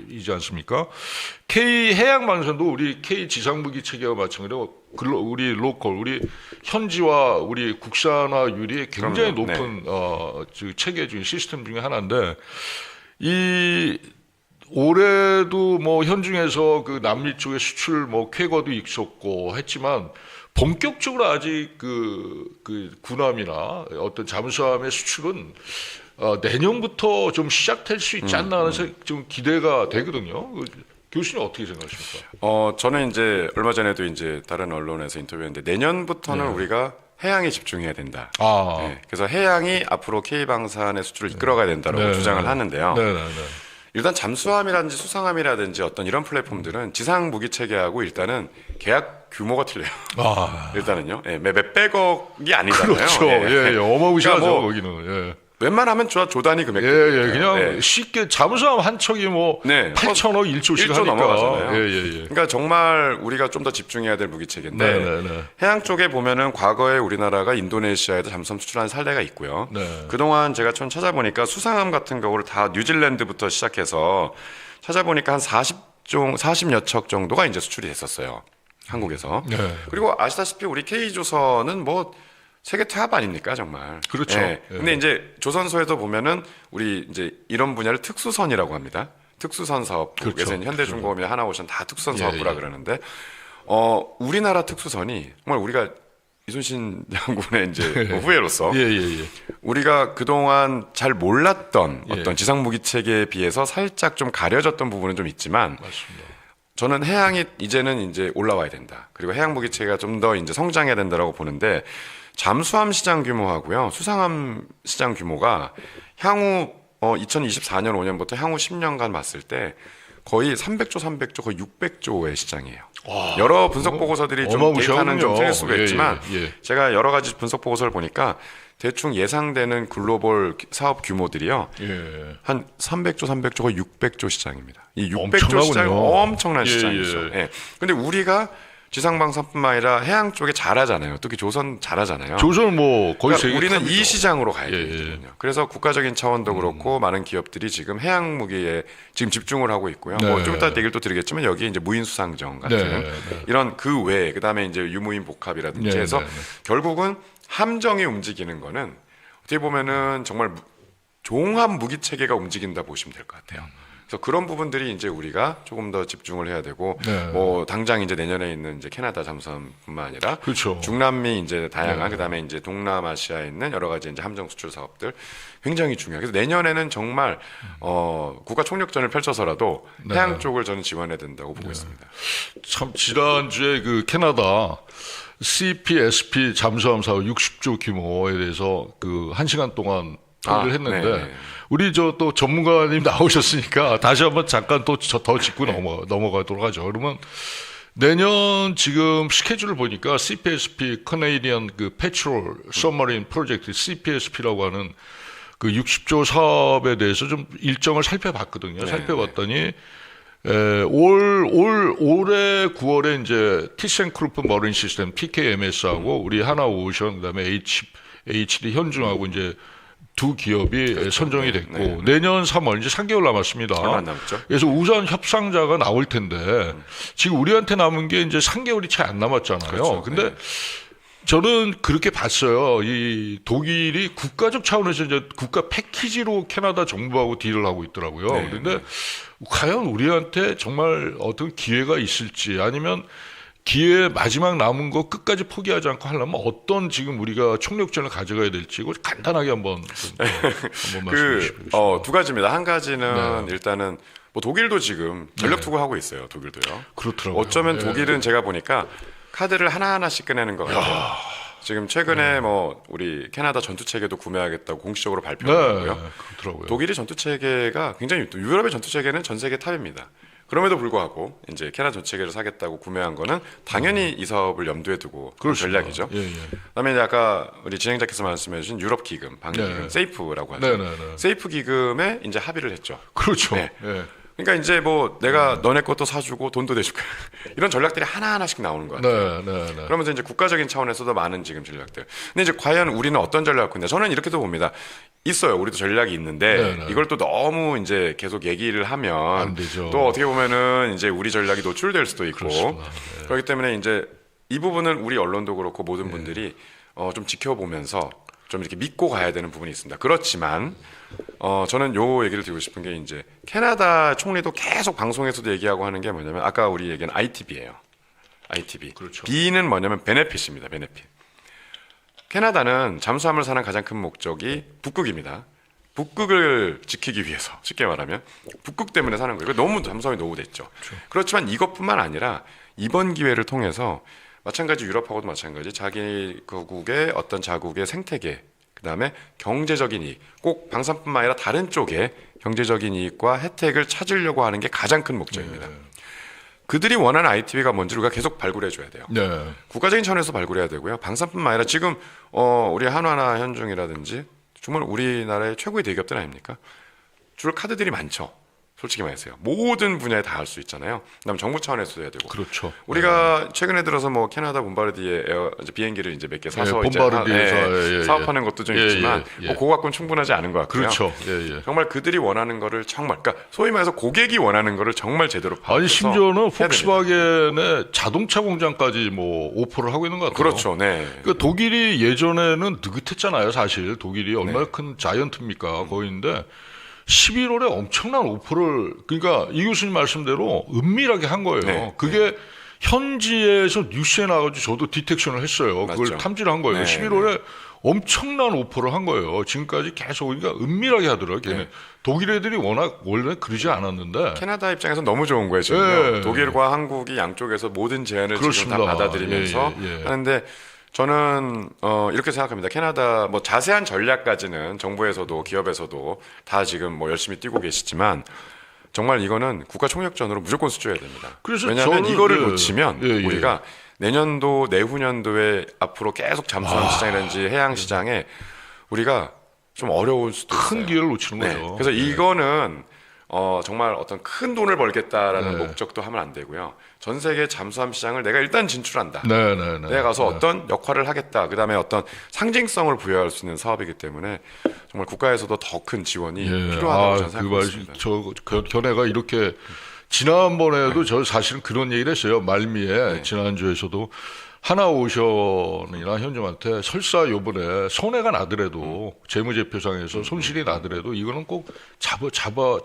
이지 않습니까? K 해양 방산도 우리 K 지상무기 체계와 마찬가지로 우리 로컬, 우리 현지화, 우리 국산화율이 굉장히 그럼요. 높은 체계 중에 시스템 중에 하나인데 이 올해도 뭐 현중에서 그 남미 쪽에 수출 뭐 쾌거도 있었고 했지만 본격적으로 아직 그 군함이나 어떤 잠수함의 수출은 내년부터 좀 시작될 수 있지 않나 하는 좀 기대가 되거든요. 교수님 어떻게 생각하십니까? 저는 이제 얼마 전에도 이제 다른 언론에서 인터뷰했는데 내년부터는 우리가 해양에 집중해야 된다. 네, 그래서 해양이 앞으로 K방산의 수출을 이끌어가야 된다라고 주장을 하는데요. 일단 잠수함이라든지 수상함이라든지 어떤 이런 플랫폼들은 지상 무기 체계하고 일단은 계약 규모가 틀려요. 일단은요. 예, 몇백억이 아니잖아요. 그렇죠. 예, 어마무시하죠. 그러니까 뭐 거기는. 웬만하면 조단위 금액. 그냥 쉽게 잠수함 한 척이 뭐 8천억 1조씩 1조 하니까. 넘어가잖아요. 그러니까 정말 우리가 좀 더 집중해야 될 무기 체계인데 해양 쪽에 보면은 과거에 우리나라가 인도네시아에도 잠수함 수출한 사례가 있고요. 그동안 제가 좀 찾아보니까 수상함 같은 경우를 다 뉴질랜드부터 시작해서 찾아보니까 한 40여 척 정도가 이제 수출이 됐었어요. 한국에서. 그리고 아시다시피 우리 K조선은 뭐 세계 탑 아닙니까 정말. 그렇죠. 근데 이제 조선소에도 보면은 우리 이제 이런 분야를 특수선이라고 합니다. 특수선 사업부. 그래서 현대중공업이나 하나오션 다 특수선 사업부라 그러는데 우리나라 특수선이 정말 우리가 이순신 장군의 이제 후예로서 우리가 그동안 잘 몰랐던 어떤 지상무기 체계에 비해서 살짝 좀 가려졌던 부분은 좀 있지만 저는 해양이 이제는 이제 올라와야 된다. 그리고 해양무기 체계가 좀 더 이제 성장해야 된다라고 보는데 잠수함 시장 규모하고요. 수상함 시장 규모가 향후 2024년 5년부터 향후 10년간 봤을 때 거의 300조, 거의 600조의 시장이에요. 여러 분석 보고서들이 좀 데이터는 좀 틀릴 수가 있지만 제가 여러 가지 분석 보고서를 보니까 대충 예상되는 글로벌 사업 규모들이요. 한 300조, 거의 600조 시장입니다. 이 600조 시장이 엄청난 시장이죠. 근데 우리가 지상방산뿐만 아니라 해양 쪽에 잘하잖아요. 특히 조선 잘하잖아요. 조선 뭐 거의 그러니까 우리는 이 시장으로 가야 예, 되거든요. 그래서 국가적인 차원도 그렇고 많은 기업들이 지금 해양 무기에 지금 집중을 하고 있고요. 네. 뭐 좀 이따 얘기를 또 드리겠지만 여기 이제 무인수상정 같은 이런 그 외에 그다음에 이제 유무인 복합이라든지 해서 결국은 함정이 움직이는 거는 어떻게 보면은 정말 종합 무기 체계가 움직인다 보시면 될 것 같아요. 그래서 그런 부분들이 이제 우리가 조금 더 집중을 해야 되고, 뭐 당장 이제 내년에 있는 이제 캐나다 잠수함뿐만 아니라 그렇죠. 중남미 이제 다양한 그다음에 이제 동남아시아에 있는 여러 가지 이제 함정 수출 사업들 굉장히 중요해요. 그래서 내년에는 정말 국가 총력전을 펼쳐서라도 해양 쪽을 저는 지원해야 된다고 보고 있습니다. 참 지난주에 그 캐나다 CPSP 잠수함 사업 60조 규모에 대해서 그 1시간 동안 토의를 했는데 네. 우리 저 또 전문가님 나오셨으니까 다시 한번 잠깐 또 더 짚고 넘어가도록 하죠. 그러면 내년 지금 스케줄을 보니까 CPSP 커네디언 그 패트롤 서머린 프로젝트 CPSP라고 하는 그 60조 사업에 대해서 좀 일정을 살펴봤거든요. 살펴봤더니 올해 9월에 이제 티센크루프 머린 시스템 TKMS하고 우리 하나오션 그다음에 HD 현중하고 이제 두 기업이 선정이 됐고 내년 3월 이제 3개월 남았습니다. 얼마 안 남았죠? 그래서 우선 협상자가 나올 텐데 지금 우리한테 남은 게 이제 3개월이 채 안 남았잖아요. 그렇죠. 근데 저는 그렇게 봤어요. 이 독일이 국가적 차원에서 이제 국가 패키지로 캐나다 정부하고 딜을 하고 있더라고요. 그런데 과연 우리한테 정말 어떤 기회가 있을지 아니면 기회 마지막 남은 거 끝까지 포기하지 않고 하려면 어떤 지금 우리가 총력전을 가져가야 될지 이거 간단하게 한번 말씀해 주시죠. 두 가지입니다. 한 가지는 일단은 뭐 독일도 지금 전력 투구하고 있어요. 독일도요. 그렇더라고요. 어쩌면 독일은 제가 보니까 카드를 하나하나씩 꺼내는 것 같아요. 지금 최근에 뭐 우리 캐나다 전투 체계도 구매하겠다고 공식적으로 발표하고요. 그렇더라고요. 독일의 전투 체계가 굉장히 유럽의 전투 체계는 전 세계 탑입니다. 그럼에도 불구하고 이제 캐나다 전투 체계를 사겠다고 구매한 거는 당연히 이 사업을 염두에 두고 그런 전략이죠. 그다음에 이제 아까 우리 진행자께서 말씀해주신 유럽 기금, 방기금, 세이프라고 하죠. 세이프 기금에 이제 합의를 했죠. 그렇죠. 그러니까 이제 뭐 내가 너네 것도 사주고 돈도 대줄게 이런 전략들이 하나하나씩 나오는 것 같아요. 그러면서 이제 국가적인 차원에서도 많은 지금 전략들. 근데 이제 과연 우리는 어떤 전략을 갖고 있냐? 저는 이렇게도 봅니다. 있어요. 우리도 전략이 있는데 이걸 또 너무 이제 계속 얘기를 하면 안 되죠. 또 어떻게 보면은 이제 우리 전략이 노출될 수도 있고 그렇기 때문에 이제 이 부분은 우리 언론도 그렇고 모든 분들이 좀 지켜보면서 좀 이렇게 믿고 가야 되는 부분이 있습니다. 그렇지만 저는 요 얘기를 드리고 싶은 게 이제 캐나다 총리도 계속 방송에서도 얘기하고 하는 게 뭐냐면 아까 우리 얘기한 ITB예요. ITB. 그렇죠. B는 뭐냐면 베네핏입니다. 베네핏. 캐나다는 잠수함을 사는 가장 큰 목적이 북극입니다. 북극을 지키기 위해서 쉽게 말하면 북극 때문에 사는 거예요. 너무 잠수함이 노후됐죠. 그렇지만 이것뿐만 아니라 이번 기회를 통해서 마찬가지 유럽하고도 마찬가지 자기 국의 어떤 자국의 생태계 그다음에 경제적인 이익 꼭 방산뿐만 아니라 다른 쪽에 경제적인 이익과 혜택을 찾으려고 하는 게 가장 큰 목적입니다. 그들이 원하는 ITB가 뭔지를 우리가 계속 발굴해 줘야 돼요. 국가적인 차원에서 발굴해야 되고요. 방산뿐만 아니라 지금 우리 한화나 현중이라든지 정말 우리나라의 최고의 대기업들 아닙니까? 줄 카드들이 많죠. 솔직히 말해서요. 모든 분야에 다 할 수 있잖아요. 그다음 정부 차원에서도 해야 되고. 그렇죠. 우리가 최근에 들어서 뭐 캐나다 본바르디에 이제 비행기를 이제 몇 개 사서 본바르디에서 사업하는 것도 좀 있지만 뭐 그거 갖고는 충분하지 않은 것 같고요. 그렇죠. 정말 그들이 원하는 거를 정말 그러니까 소위 말해서 고객이 원하는 거를 정말 제대로 파악해서 아니 심지어는 폭스바겐의 자동차 공장까지 뭐 오퍼를 하고 있는 것 같아요. 그렇죠. 그러니까 독일이 예전에는 느긋했잖아요. 사실 독일이 얼마나 큰 자이언트입니까? 거기인데 11월에 엄청난 오퍼를 그러니까 이 교수님 말씀대로 은밀하게 한 거예요. 그게 현지에서 뉴스에 나가지고 저도 디텍션을 했어요. 그걸 맞죠. 탐지를 한 거예요. 11월에 엄청난 오퍼를 한 거예요. 지금까지 계속 그러니까 은밀하게 하더라고요. 걔네. 독일 애들이 워낙 원래 그러지 않았는데 캐나다 입장에서 너무 좋은 거예요. 지금 독일과 한국이 양쪽에서 모든 제안을 그렇습니다. 지금 다 받아들이면서 하는데 저는 이렇게 생각합니다. 캐나다 뭐 자세한 전략까지는 정부에서도 기업에서도 다 지금 뭐 열심히 뛰고 계시지만 정말 이거는 국가 총력전으로 무조건 수주해야 됩니다. 왜냐하면 이거를 놓치면 우리가 내년도 내후년도에 앞으로 계속 잠수함 시장이라든지 해양 시장에 우리가 좀 어려울 수도 있어요. 큰 기회를 놓치는 거죠. 그래서 이거는 정말 어떤 큰 돈을 벌겠다라는 목적도 하면 안 되고요. 전 세계 잠수함 시장을 내가 일단 진출한다. 내가 가서 어떤 역할을 하겠다. 그다음에 어떤 상징성을 부여할 수 있는 사업이기 때문에 정말 국가에서도 더 큰 지원이 필요하다고 저는 생각합니다. 견해가 이렇게 지난번에도 저 사실은 그런 얘기를 했어요. 말미에 지난주에서도 하나오션이나 현종한테 설사 요번에 손해가 나더라도 재무제표상에서 손실이 나더라도 이거는 꼭 잡도록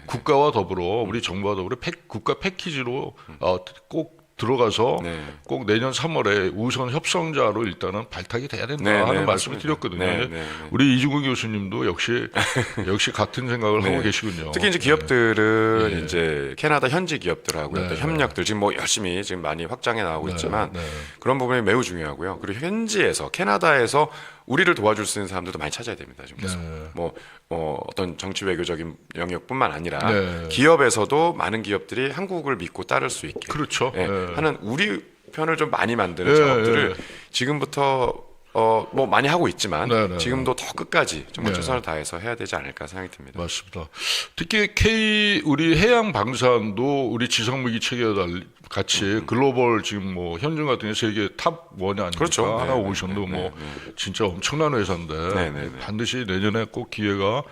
국가와 더불어 우리 정부와 더불어 국가 패키지로 꼭 들어가서 꼭 내년 3월에 우선 협상자로 일단은 발탁이 돼야 된다 하는 말씀을 드렸거든요. 우리 이중근 교수님도 역시 같은 생각을 하고 계시군요. 특히 이제 기업들은 이제 캐나다 현지 기업들하고 어떤 협력들 지금 뭐 열심히 지금 많이 확장해 나가고 있지만 그런 부분이 매우 중요하고요. 그리고 현지에서 캐나다에서 우리를 도와줄 수 있는 사람들도 많이 찾아야 됩니다. 지금 계속. 네. 어떤 정치 외교적인 영역뿐만 아니라 네. 기업에서도 많은 기업들이 한국을 믿고 따를 수 있게 그렇죠. 예, 네. 하는 우리 편을 좀 많이 만드는 네, 작업들을 네. 지금부터 많이 하고 있지만 네, 네. 지금도 더 끝까지 정말 네. 최선을 다해서 해야 되지 않을까 생각이 듭니다. 맞습니다. 특히 우리 해양 방산도 우리 지상무기 체계와 같이 글로벌 지금 뭐 현존 같은 게 세계 탑 원이 아닙니까? 그렇죠. 네, 하나 네, 오션도 네, 뭐 네, 진짜 엄청난 회사인데 네, 네, 네. 반드시 내년에 꼭 기회를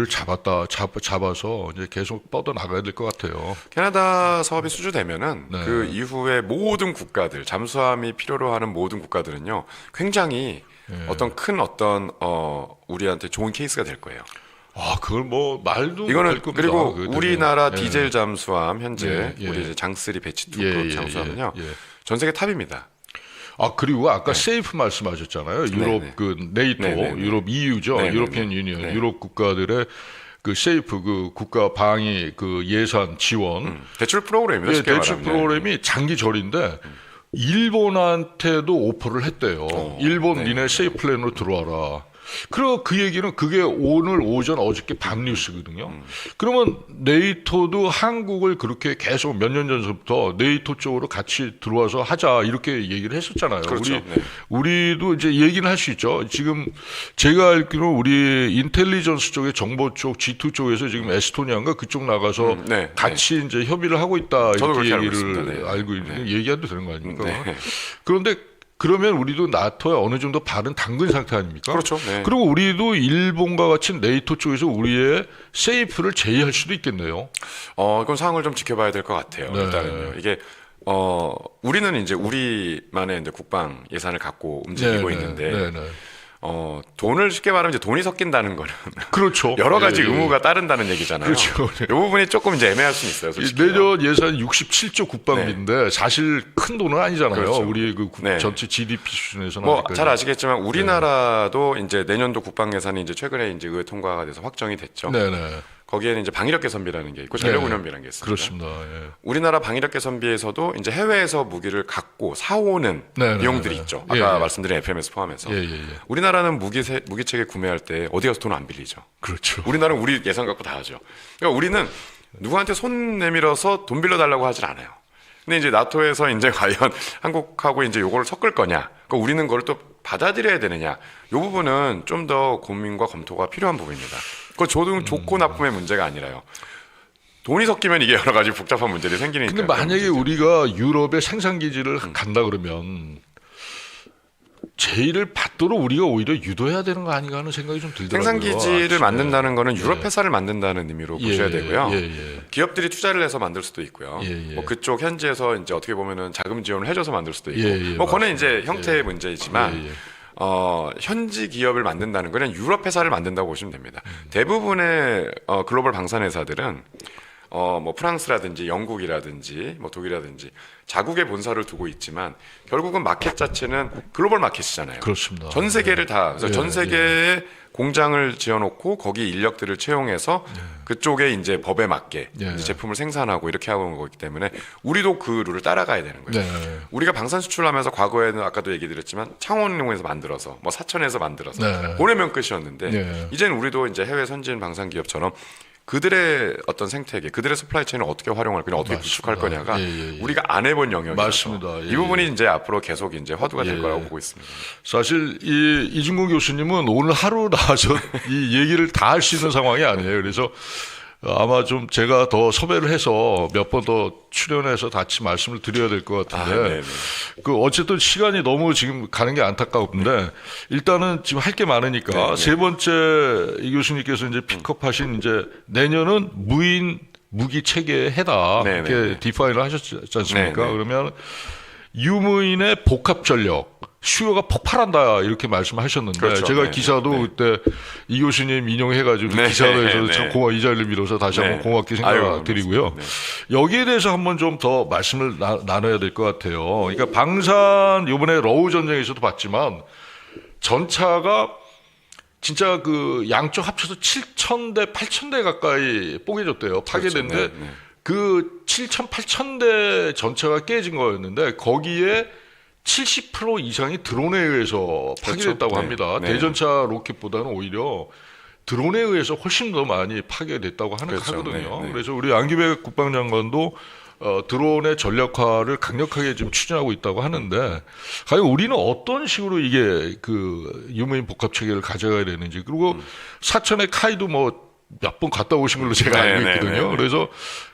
잡아서 이제 계속 뻗어 나가야 될 것 같아요. 캐나다 사업이 수주되면은 네. 그 이후에 모든 국가들 잠수함이 필요로 하는 모든 국가들은요 굉장히 네. 우리한테 좋은 케이스가 될 거예요. 그걸 뭐 말도 이거는 못할 겁니다. 그리고 그거 우리나라 되게. 디젤 잠수함 현재 예, 예. 우리 이제 장쓰리 배치 2급 예, 예, 잠수함은요 예, 예. 전 세계 탑입니다. 그리고 아까 세이프 말씀하셨잖아요. 유럽 네. 그 네이토, 네, 네, 네. 유럽 EU죠. 네, 네, 유로피언 네. 유니언, 네. 유럽 국가들의 그 세이프 그 국가 방위 그 예산 지원 대출 프로그램입니다. 예, 쉽게 대출 말하면. 프로그램이 장기절인데 일본한테도 오퍼를 했대요. 일본 니네 세이프 플랜으로 들어와라. 그리고 그 얘기는 그게 오늘 오전 어저께 밤 뉴스거든요. 그러면 네이토도 한국을 그렇게 계속 몇 년 전부터 네이토 쪽으로 같이 들어와서 하자 이렇게 얘기를 했었잖아요. 그렇죠. 네. 우리도 이제 얘기는 할 수 있죠. 지금 제가 알기로 우리 인텔리전스 쪽의 정보 쪽 G2 쪽에서 지금 에스토니아인가 그쪽 나가서 네, 같이 이제 협의를 하고 있다 저도 이렇게 그렇게 알고 얘기를 있습니다. 네. 알고 있는데 얘기해도 되는 거 아닙니까? 네. 그런데 그러면 우리도 나토에 어느 정도 발은 담근 상태 아닙니까? 그렇죠. 네. 그리고 우리도 일본과 같이 네이토 쪽에서 우리의 세이프를 제의할 수도 있겠네요. 그럼 상황을 좀 지켜봐야 될 것 같아요. 네. 일단은요. 이게 우리는 이제 우리만의 이제 국방 예산을 갖고 움직이고 있는데 네네. 돈을 쉽게 말하면 이제 돈이 섞인다는 거는 그렇죠. 여러 가지 예, 예. 의무가 따른다는 얘기잖아요. 그렇죠. 이 부분이 조금 이제 애매할 수는 있어요. 솔직히. 내년 예산 67조 국방비인데 사실 큰 돈은 아니잖아요. 그렇죠. 우리 그 네. 전체 GDP 수준에서는 뭐 아직까지. 잘 아시겠지만 우리나라도 이제 내년도 국방 예산이 이제 최근에 이제 의회 통과가 돼서 확정이 됐죠. 네네. 거기에는 이제 방위력 개선비라는 게 있고 전력 운영비라는 게 있습니다. 그렇습니다. 예. 우리나라 방위력 개선비에서도 이제 해외에서 무기를 갖고 사오는 네, 비용들이 네, 있죠. 네. 아까 예, 예. 말씀드린 FMS 포함해서. 예. 우리나라는 무기체계 구매할 때 어디 가서 돈 안 빌리죠. 그렇죠. 우리나라는 우리 예산 갖고 다 하죠. 그러니까 우리는 누구한테 손 내밀어서 돈 빌려달라고 하진 않아요. 근데 이제 나토에서 이제 과연 한국하고 이제 요거를 섞을 거냐, 그러니까 우리는 그걸 또 받아들여야 되느냐, 요 부분은 좀 더 고민과 검토가 필요한 부분입니다. 그거 좋고 나쁨의 문제가 아니라요. 돈이 섞이면 이게 여러 가지 복잡한 문제들이 생기니까. 근데 만약에 우리가 유럽에 생산 기지를 간다 그러면 제의를 받도록 우리가 오히려 유도해야 되는 거 아닌가 하는 생각이 좀 들더라고요. 생산 기지를 아침에. 만든다는 거는 유럽 회사를 만든다는 의미로 보셔야 되고요. 예. 기업들이 투자를 해서 만들 수도 있고요. 예. 뭐 그쪽 현지에서 이제 어떻게 보면은 자금 지원을 해줘서 만들 수도 있고. 예, 뭐 그거는 맞습니다. 이제 형태의 문제이지만. 예. 현지 기업을 만든다는 거는 유럽 회사를 만든다고 보시면 됩니다. 대부분의 글로벌 방산 회사들은 뭐 프랑스라든지 영국이라든지 뭐 독일이라든지 자국의 본사를 두고 있지만 결국은 마켓 자체는 글로벌 마켓이잖아요. 그렇습니다. 전 세계를 다 그래서 예, 전 세계에 공장을 지어놓고 거기 인력들을 채용해서 그쪽에 이제 법에 맞게 예. 이제 제품을 생산하고 이렇게 하고 있는 거기 때문에 우리도 그 룰을 따라가야 되는 거예요. 네. 우리가 방산 수출하면서 과거에는 아까도 얘기 드렸지만 창원용에서 만들어서 뭐 사천에서 만들어서 네. 보내면 끝이었는데 네. 이제는 우리도 이제 해외 선진 방산 기업처럼 그들의 어떤 생태계, 그들의 서플라이 체인을 어떻게 활용할 거냐, 어떻게 구축할 거냐가 우리가 안 해본 영역이라서 맞습니다. 이 부분이 이제 앞으로 계속 이제 화두가 될 거라고 보고 있습니다. 사실 이중근 교수님은 오늘 하루 나와서 이 얘기를 다 할 수 있는 상황이 아니에요. 그래서 아마 좀 제가 더 섭외를 해서 몇 번 더 출연해서 같이 말씀을 드려야 될 것 같은데 그 어쨌든 시간이 너무 지금 가는 게 안타까운데 일단은 지금 할 게 많으니까 세 번째 이 교수님께서 이제 픽업하신 이제 내년은 무인 무기 체계에 해다 이렇게 디파인을 하셨지 않습니까? 그러면 유무인의 복합 전력 수요가 폭발한다 이렇게 말씀하셨는데 그렇죠. 제가 기사도 그때 이 교수님 인용해가지고 기사도에서 참 고마 이 자리를 빌어서 다시 한번 고맙게 생각드리고요. 여기에 대해서 한번 좀 더 말씀을 나눠야 될 것 같아요. 그러니까 방산 이번에 러우 전쟁에서도 봤지만 전차가 진짜 그 양쪽 합쳐서 7,000대, 8,000대 가까이 뽀개졌대요. 파괴됐는데 그 7,000, 8,000대 전차가 깨진 거였는데 거기에 70% 이상이 드론에 의해서 파괴됐다고 그렇죠. 합니다. 네. 대전차 로켓보다는 오히려 드론에 의해서 훨씬 더 많이 파괴됐다고 그렇죠. 하거든요. 네, 네. 그래서 우리 안기백 국방장관도 드론의 전략화를 강력하게 지금 추진하고 있다고 하는데, 과연 우리는 어떤 식으로 이게 그 유무인 복합 체계를 가져가야 되는지, 그리고 사천의 카이도 뭐 몇 번 갔다 오신 걸로 제가 네, 알고 네, 있거든요. 네, 네. 그래서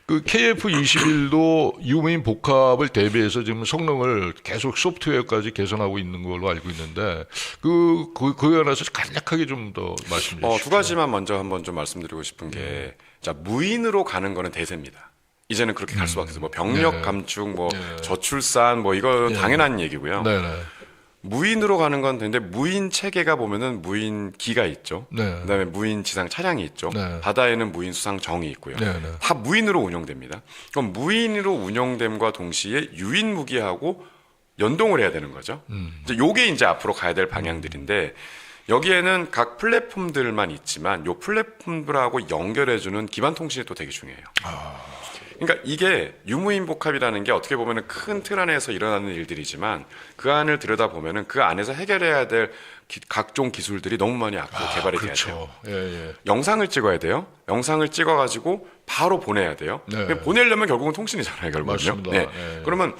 그 KF-21도 유무인 복합을 대비해서 지금 성능을 계속 소프트웨어까지 개선하고 있는 걸로 알고 있는데, 그거에 관해서 간략하게 좀 더 말씀 주시죠. 두 가지만 먼저 한번 좀 말씀드리고 싶은 게, 자, 무인으로 가는 거는 대세입니다. 이제는 그렇게 갈 수밖에 없어요. 뭐 병력 네. 감축, 뭐 네. 저출산, 뭐 이거 당연한 얘기고요. 네네. 무인으로 가는 건 되는데, 무인 체계가 보면은 무인 기가 있죠. 네. 그다음에 무인 지상 차량이 있죠. 네. 바다에는 무인 수상 정이 있고요. 네, 네. 다 무인으로 운영됩니다. 그럼 무인으로 운영됨과 동시에 유인 무기하고 연동을 해야 되는 거죠. 이제 요게 이제 앞으로 가야 될 방향들인데, 여기에는 각 플랫폼들만 있지만 요 플랫폼들하고 연결해주는 기반 통신이 또 되게 중요해요. 그러니까 이게 유무인 복합이라는 게 어떻게 보면은 큰 틀 안에서 일어나는 일들이지만, 그 안을 들여다 보면은 그 안에서 해결해야 될 각종 기술들이 너무 많이 앞으로 개발이 돼야 돼요. 그렇죠. 예, 예. 영상을 찍어야 돼요. 영상을 찍어가지고 바로 보내야 돼요. 네. 보내려면 결국은 통신이잖아요, 결국은요. 맞습니다. 네. 네. 그러면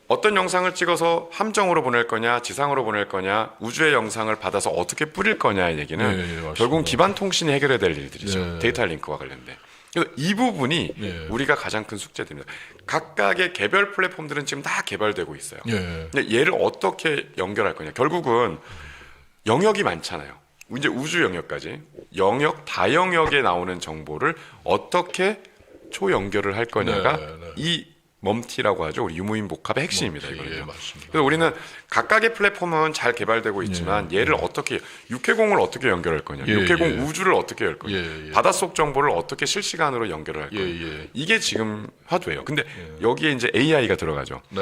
어떤 영상을 찍어서 함정으로 보낼 거냐, 지상으로 보낼 거냐, 우주의 영상을 받아서 어떻게 뿌릴 거냐의 얘기는 네, 네, 맞습니다. 결국은 기반 통신이 해결해야 될 일들이죠. 네. 데이터 링크와 관련된. 그래서 이 부분이 네. 우리가 가장 큰 숙제입니다. 각각의 개별 플랫폼들은 지금 다 개발되고 있어요. 예. 근데 얘를 어떻게 연결할 거냐. 결국은 영역이 많잖아요. 이제 우주 영역까지. 영역, 다영역에 나오는 정보를 어떻게 초연결을 할 거냐가 네, 네. 이 멈티라고 하죠. 우리 유무인 복합의 핵심입니다. 예, 이거는요. 맞습니다. 그래서 우리는 각각의 플랫폼은 잘 개발되고 있지만 얘를 어떻게, 육해공을 어떻게 연결할 거냐. 예, 육해공 예. 우주를 어떻게 열 거냐. 예, 예. 바닷속 정보를 어떻게 실시간으로 연결을 할 예, 거냐. 예. 이게 지금 화두예요. 근데 여기에 이제 AI가 들어가죠. 네.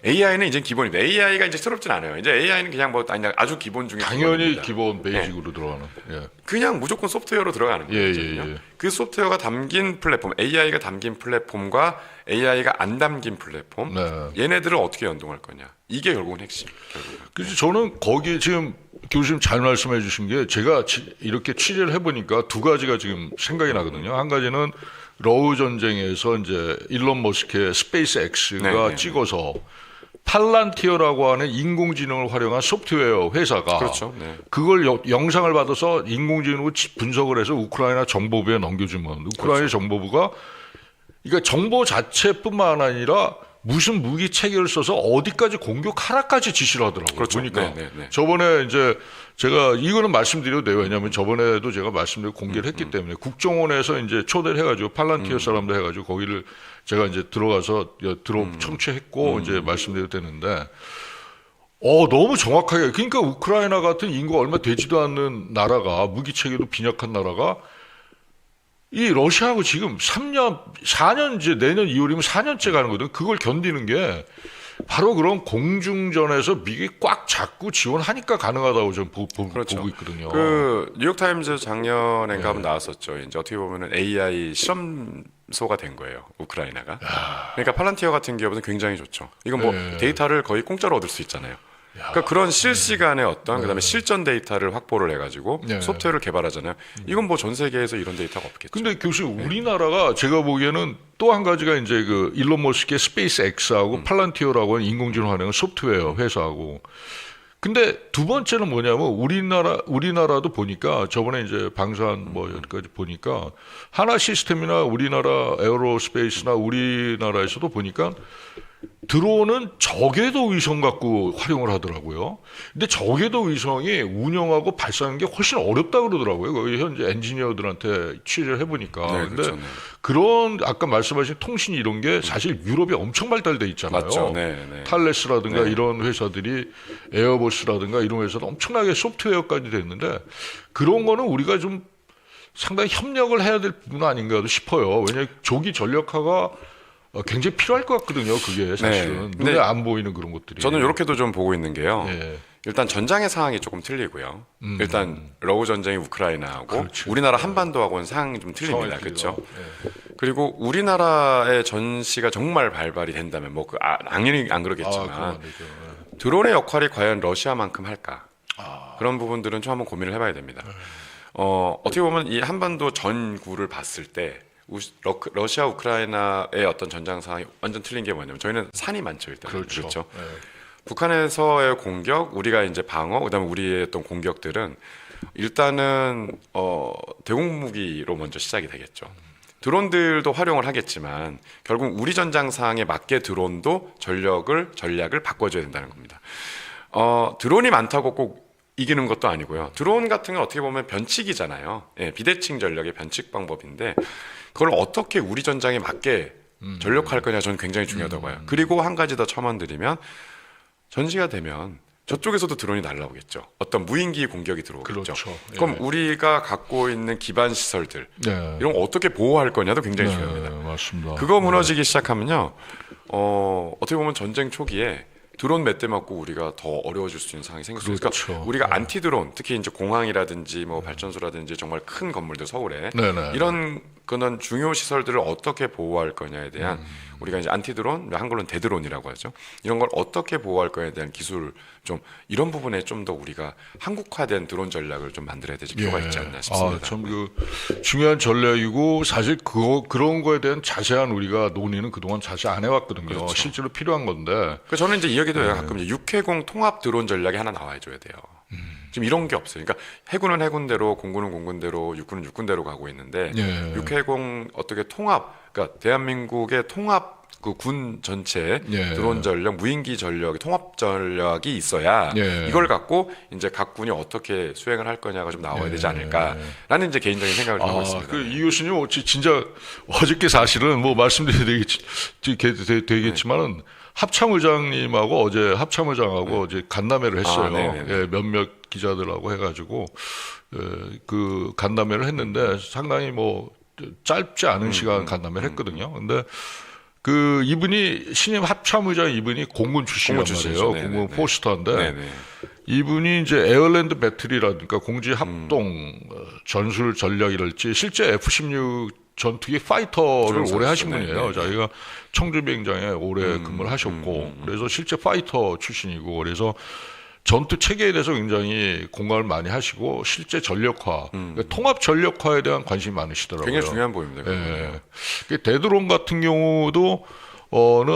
AI는 이제 기본입니다. AI가 이제 새롭진 않아요. 이제 AI는 그냥 뭐 그냥 아주 기본 중에 당연히 기본입니다. 기본 베이직으로 들어가는. 예. 그냥 무조건 소프트웨어로 들어가는 예, 거거든요. 예, 예. 그 소프트웨어가 담긴 플랫폼, AI가 담긴 플랫폼과 AI가 안 담긴 플랫폼, 네. 얘네들을 어떻게 연동할 거냐. 이게 결국은 핵심. 결국은. 그래서 저는 거기에 지금 교수님 잘 말씀해 주신 게, 제가 이렇게 취재를 해보니까 두 가지가 지금 생각이 나거든요. 한 가지는 러우 전쟁에서 이제 일론 머스크의 스페이스 X가 네, 네. 찍어서 팔란티어라고 하는 인공지능을 활용한 소프트웨어 회사가 그렇죠. 네. 그걸 영상을 받아서 인공지능으로 분석을 해서 우크라이나 정보부에 넘겨주면 우크라이나 정보부가, 그러니까 정보 자체뿐만 아니라 무슨 무기 체계를 써서 어디까지 공격하라까지 지시를 하더라고요. 그렇죠. 보니까 네, 네, 네. 저번에 이제 제가 이거는 말씀드려도 돼요. 왜냐하면 저번에도 제가 말씀드리고 공개를 했기 때문에 국정원에서 이제 초대를 해가지고 팔란티어 사람들 해가지고 거기를 제가 이제 들어가서 청취했고 이제 말씀드려도 되는데, 너무 정확하게, 그러니까 우크라이나 같은 인구가 얼마 되지도 않는 나라가, 무기 체계도 빈약한 나라가 이 러시아하고 지금 4년 이제 내년 2월이면 4년째 가는 거거든. 그걸 견디는 게 바로 그런 공중전에서 미국이 꽉 잡고 지원하니까 가능하다고 저는 그렇죠. 보고 있거든요. 그 뉴욕타임즈 작년엔가 한번 나왔었죠. 이제 어떻게 보면은 AI 실험소가 된 거예요. 우크라이나가. 그러니까 팔란티어 같은 기업은 굉장히 좋죠. 이건 뭐 네. 데이터를 거의 공짜로 얻을 수 있잖아요. 그러니까 그런 실시간의 어떤 그다음에 실전 데이터를 확보를 해가지고 네. 소프트웨어를 개발하잖아요. 이건 뭐 전 세계에서 이런 데이터가 없겠죠. 근데 교수님, 우리나라가 제가 보기에는 또 한 가지가 이제 그 일론 머스크의 스페이스 X하고 팔란티어라고 하는 인공지능 활용한 소프트웨어 회사하고, 근데 두 번째는 뭐냐면 우리나라도 보니까 저번에 이제 방산 뭐 여기까지 보니까 하나 시스템이나 우리나라 에어로스페이스나 우리나라에서도 보니까 드론은 저궤도 위성 갖고 활용을 하더라고요. 근데 저궤도 위성이 운영하고 발사하는 게 훨씬 어렵다 그러더라고요. 거기 현재 엔지니어들한테 취재를 해보니까. 네, 근데 그렇죠. 네. 그런 아까 말씀하신 통신 이런 게 사실 유럽이 엄청 발달돼 있잖아요. 맞죠. 네, 네. 탈레스라든가 네. 이런 회사들이, 에어버스라든가 이런 회사도 엄청나게 소프트웨어까지 됐는데, 그런 거는 우리가 좀 상당히 협력을 해야 될 부분 아닌가 싶어요. 왜냐하면 조기 전력화가 굉장히 필요할 것 같거든요. 그게 사실은 네. 눈에 근데 안 보이는 그런 것들이. 저는 이렇게도 좀 보고 있는 게요. 예. 일단 전장의 상황이 조금 틀리고요. 일단 러우 전쟁이 우크라이나하고 그렇죠. 우리나라 한반도하고는 상황이 좀 틀립니다. 상황이 그렇죠? 틀리죠. 그리고 우리나라의 전시가 정말 발발이 된다면 뭐 당연히 안 아, 그러겠지만 그건 안 되죠. 드론의 역할이 과연 러시아만큼 할까? 그런 부분들은 좀 한번 고민을 해봐야 됩니다. 어떻게 보면 이 한반도 전구를 봤을 때 러시아 우크라이나의 어떤 전장 상황이 완전 틀린 게 뭐냐면 저희는 산이 많죠 일단. 그렇죠. 네. 북한에서의 공격, 우리가 이제 방어, 그다음에 우리의 어떤 공격들은 일단은 대공 무기로 먼저 시작이 되겠죠. 드론들도 활용을 하겠지만 결국 우리 전장상에 맞게 드론도 전략을 바꿔줘야 된다는 겁니다. 드론이 많다고 꼭 이기는 것도 아니고요. 드론 같은 건 어떻게 보면 변칙이잖아요. 예, 비대칭 전략의 변칙 방법인데 그걸 어떻게 우리 전장에 맞게 전력할 거냐 저는 굉장히 중요하다고 봐요. 그리고 한 가지 더 첨언드리면 전시가 되면 저쪽에서도 드론이 날라오겠죠. 어떤 무인기 공격이 들어오겠죠. 그렇죠. 그럼 우리가 갖고 있는 기반 시설들 이런 거 어떻게 보호할 거냐도 굉장히 중요합니다. 맞습니다. 그거 무너지기 시작하면요. 어떻게 보면 전쟁 초기에 드론 몇 대 맞고 우리가 더 어려워질 수 있는 상황이 생길 수 있으니까 그렇죠. 우리가 안티 드론 특히 이제 공항이라든지 뭐 발전소라든지 정말 큰 건물들 서울에 이런 그런 중요 시설들을 어떻게 보호할 거냐에 대한 우리가 이제 안티 드론, 한글로는 대드론이라고 하죠. 이런 걸 어떻게 보호할 거냐에 대한 기술 좀 이런 부분에 좀 더 우리가 한국화된 드론 전략을 좀 만들어야 될 필요가 있지 않나 싶습니다. 참 그 중요한 전략이고 사실 그런 거에 대한 자세한 우리가 논의는 그동안 자세히 안 해왔거든요. 그렇죠. 실제로 필요한 건데. 그래서 저는 이제 이 얘기도 해요. 가끔 이제 육해공 통합 드론 전략이 하나 나와줘야 돼요. 지금 이런 게 없어요. 그러니까 해군은 해군대로, 공군은 공군대로, 육군은 육군대로 가고 있는데 육해공 어떻게 통합, 그러니까 대한민국의 통합 그 군 전체 드론 전력, 무인기 전력, 통합 전략이 있어야 이걸 갖고 이제 각 군이 어떻게 수행을 할 거냐가 좀 나와야 되지 않을까라는 이제 개인적인 생각을 하고 있습니다. 이 교수님 진짜 어저께 사실은 뭐 되겠지만은 합참의장님하고 어제 합참의장하고 어제 간담회를 했어요. 몇몇 기자들하고 해가지고 그 간담회를 했는데 상당히 뭐 짧지 않은 시간 간담회를 했거든요. 근데 그 이분이 신임 합참의장 이분이 공군 출신이란 말이에요. 공군 포스터인데 이분이 이제 에어랜드 배틀이라든가 공지 합동 전술 전략이랄지 실제 F-16 전투기 파이터를 오래 하신 분이에요. 자기가 청주비행장에 오래 근무를 하셨고 그래서 실제 파이터 출신이고 그래서 전투 체계에 대해서 굉장히 공감을 많이 하시고 실제 전력화, 그러니까 통합 전력화에 대한 관심이 많으시더라고요. 굉장히 중요한 부분입니다. 대드론 같은 경우도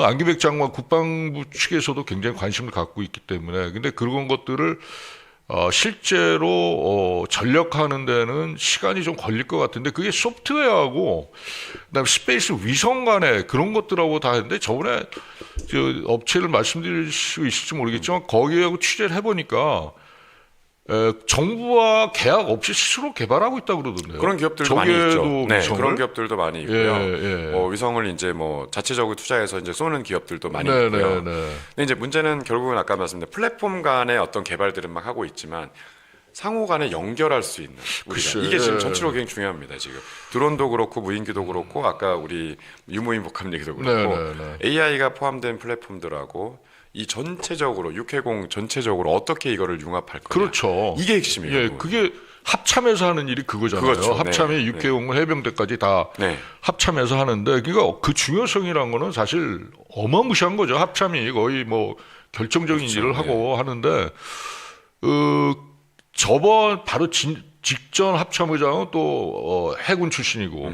안기백 장관 국방부 측에서도 굉장히 관심을 갖고 있기 때문에 근데 그런 것들을 실제로 전력화하는 데는 시간이 좀 걸릴 것 같은데 그게 소프트웨어하고 그다음에 스페이스 위성 간에 그런 것들하고 다 했는데 저번에 업체를 말씀드릴 수 있을지 모르겠지만 거기하고 취재를 해보니까 정부와 계약 없이 스스로 개발하고 있다고 그러던데요. 그런 기업들도 많이 있죠. 네, 위성을? 그런 기업들도 많이 있고요. 위성을 이제 뭐 자체적으로 투자해서 이제 쏘는 기업들도 많이 있고요. 근데 이제 문제는 결국은 아까 말씀드린 플랫폼 간의 어떤 개발들은 막 하고 있지만 상호 간에 연결할 수 있는 우리가 이게 지금 전체로 굉장히 중요합니다. 지금 드론도 그렇고 무인기도 그렇고 아까 우리 유무인 복합 얘기도 그렇고 AI가 포함된 플랫폼들하고 이 전체적으로 육해공 전체적으로 어떻게 이거를 융합할 거냐. 그렇죠. 이게 핵심이에요. 그게 합참에서 하는 일이 그거잖아요. 그렇죠. 합참이 육해공 해병대까지 다 합참해서 하는데 그러니까 그 중요성이란 거는 사실 어마무시한 거죠. 합참이 거의 뭐 결정적인 일을 하고 하는데 저번 바로 직전 합참의장은 또 해군 출신이고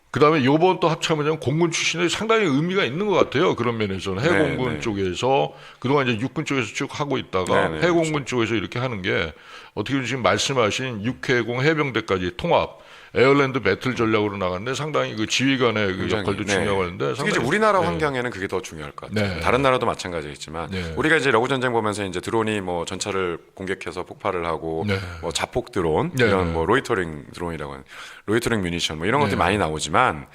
그다음에 요번 또 합참의장 공군 출신이 상당히 의미가 있는 것 같아요. 그런 면에서는 해공군 쪽에서 그동안 이제 육군 쪽에서 쭉 하고 있다가 해공군 쪽에서 이렇게 하는 게 어떻게 보면 지금 말씀하신 육해공 해병대까지 통합 에어랜드 배틀 전략으로 나갔는데 상당히 그 지휘관의 그 역할도 중요하고 하는데 특히 이제 우리나라 환경에는 그게 더 중요할 것 같아요. 다른 나라도 마찬가지겠지만 우리가 이제 러브 전쟁 보면서 이제 드론이 뭐 전차를 공격해서 폭발을 하고 뭐 자폭 드론 이런 뭐 로이터링 드론이라고 하는 로이터링 뮤니션 뭐 이런 것들이 많이 나오지만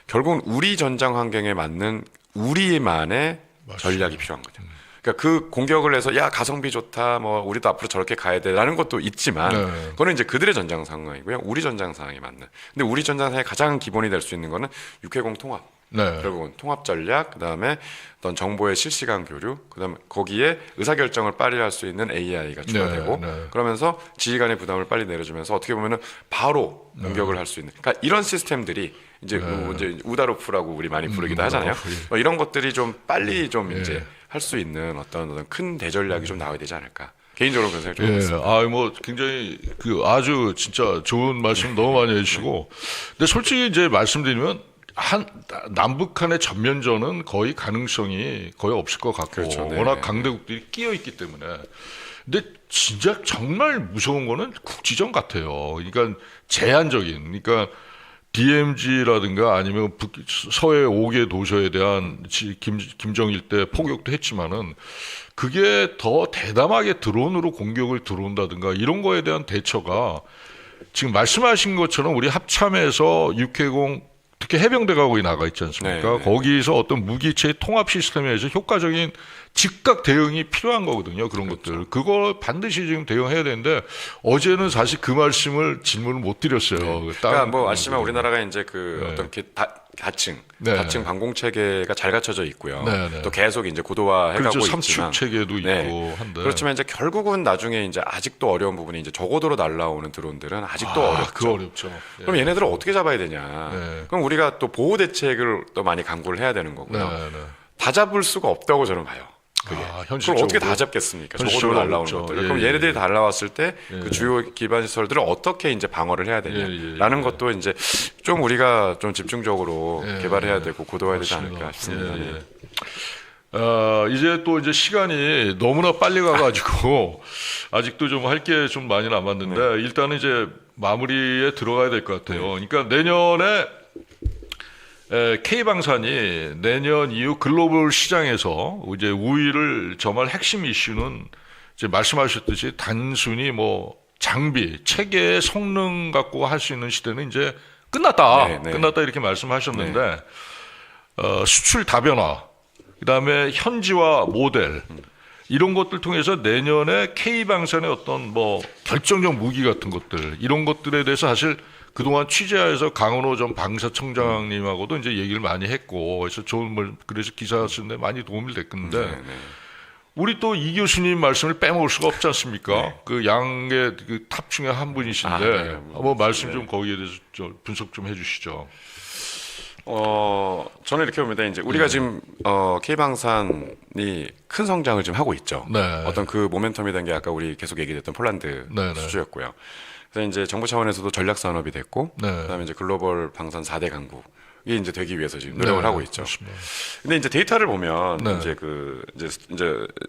결국은 우리 전장 환경에 맞는 우리만의 전략이 필요한 거죠. 그러니까 그 공격을 해서 야 가성비 좋다 뭐 우리도 앞으로 저렇게 가야 돼라는 것도 있지만 그거는 이제 그들의 전장 상황이고요. 우리 전장 상황에 맞는. 근데 우리 전장 상황의 가장 기본이 될 수 있는 거는 육해공 통합. 결국은 통합 전략, 그다음에 어떤 정보의 실시간 교류, 그다음에 거기에 의사결정을 빨리 할 수 있는 AI가 추가되고 그러면서 지휘관의 부담을 빨리 내려주면서 어떻게 보면은 바로 공격을 할 수 있는. 그러니까 이런 시스템들이 이제 이제 우다루프라고 우리 많이 부르기도 하잖아요. 이런 것들이 좀 빨리 좀 이제 할 수 있는 어떤 큰 대전략이 좀 나와야 되지 않을까. 개인적으로 그런 생각이 좀 예, 있습니다. 뭐 굉장히 아주 진짜 좋은 말씀 너무 많이 해주시고, 근데 솔직히 이제 말씀드리면 남북한의 전면전은 거의 가능성이 거의 없을 것 같고, 그렇죠. 네. 워낙 강대국들이 끼어 있기 때문에. 근데 진짜 정말 무서운 거는 국지전 같아요. 그러니까 제한적인, 그러니까 DMZ라든가 아니면 서해 5개 도시에 대한 김정일 때 포격도 했지만은 그게 더 대담하게 드론으로 공격을 들어온다든가 이런 거에 대한 대처가 지금 말씀하신 것처럼 우리 합참에서 육해공 특히 해병대가 거기 나가 있지 않습니까? 네, 네. 거기서 어떤 무기체 통합 시스템에서 효과적인 즉각 대응이 필요한 거거든요. 그런 것들. 그거 반드시 지금 대응해야 되는데 어제는 사실 그 말씀을 질문을 못 드렸어요. 그러니까 뭐 아시지만 우리나라가 이제 네. 어떤 다층 네. 다층 방공 체계가 잘 갖춰져 있고요. 네, 네. 또 계속 이제 고도화해가고 그렇죠. 있지만 삼축 체계도 있고 네. 한데. 그렇지만 이제 결국은 나중에 이제 아직도 어려운 부분이 이제 저고도로 날라오는 드론들은 아직도 어렵죠. 그거 어렵죠. 예. 그럼 얘네들을 어떻게 잡아야 되냐? 네. 그럼 우리가 또 보호 대책을 또 많이 강구를 해야 되는 거고요. 네, 네. 다 잡을 수가 없다고 저는 봐요. 그게. 현실적으로 그걸 어떻게 다 잡겠습니까? 저거로 현실적으로 날라오는 어렵죠. 것들. 예, 그럼 예, 얘네들이 예. 날라왔을 때 그 주요 기반 시설들을 어떻게 이제 방어를 해야 되냐라는 예, 예. 것도 이제 좀 우리가 좀 집중적으로 예, 개발해야 되고 고도화해야 되지 맞습니다. 않을까 싶습니다. 예, 예. 이제 또 이제 시간이 너무나 빨리 가가지고 아직도 좀 할 게 좀 많이 남았는데 일단은 이제 마무리에 들어가야 될 것 같아요. 그러니까 내년에 K방산이 내년 이후 글로벌 시장에서 이제 우위를 점할 핵심 이슈는 이제 말씀하셨듯이 단순히 뭐 장비, 체계의 성능 갖고 할 수 있는 시대는 이제 끝났다. 네, 네. 끝났다 이렇게 말씀하셨는데 수출 다변화, 그다음에 현지화 모델 이런 것들 통해서 내년에 K방산의 어떤 뭐 결정적 무기 같은 것들 이런 것들에 대해서 사실 그동안 취재하에서 강은호 전 방사청장님하고도 이제 얘기를 많이 했고 그래서 그래서 기사 쓰는데 많이 도움이 됐는데 네, 네. 우리 또 이 교수님 말씀을 빼먹을 수가 없지 않습니까? 그 양의 그 탑 중에 한 분이신데 네. 한번 말씀 좀 거기에 대해서 좀 분석 좀 해주시죠. 저는 이렇게 봅니다. 이제 우리가 지금 K방산이 큰 성장을 지금 하고 있죠. 네. 어떤 그 모멘텀이라는 게 아까 우리 계속 얘기했던 폴란드 네, 네. 수주였고요. 그래서 이제 정부 차원에서도 전략 산업이 됐고, 네. 그다음에 이제 글로벌 방산 4대 강국이 이제 되기 위해서 지금 노력을 네, 하고 있죠. 그렇습니다. 근데 이제 데이터를 보면 네. 이제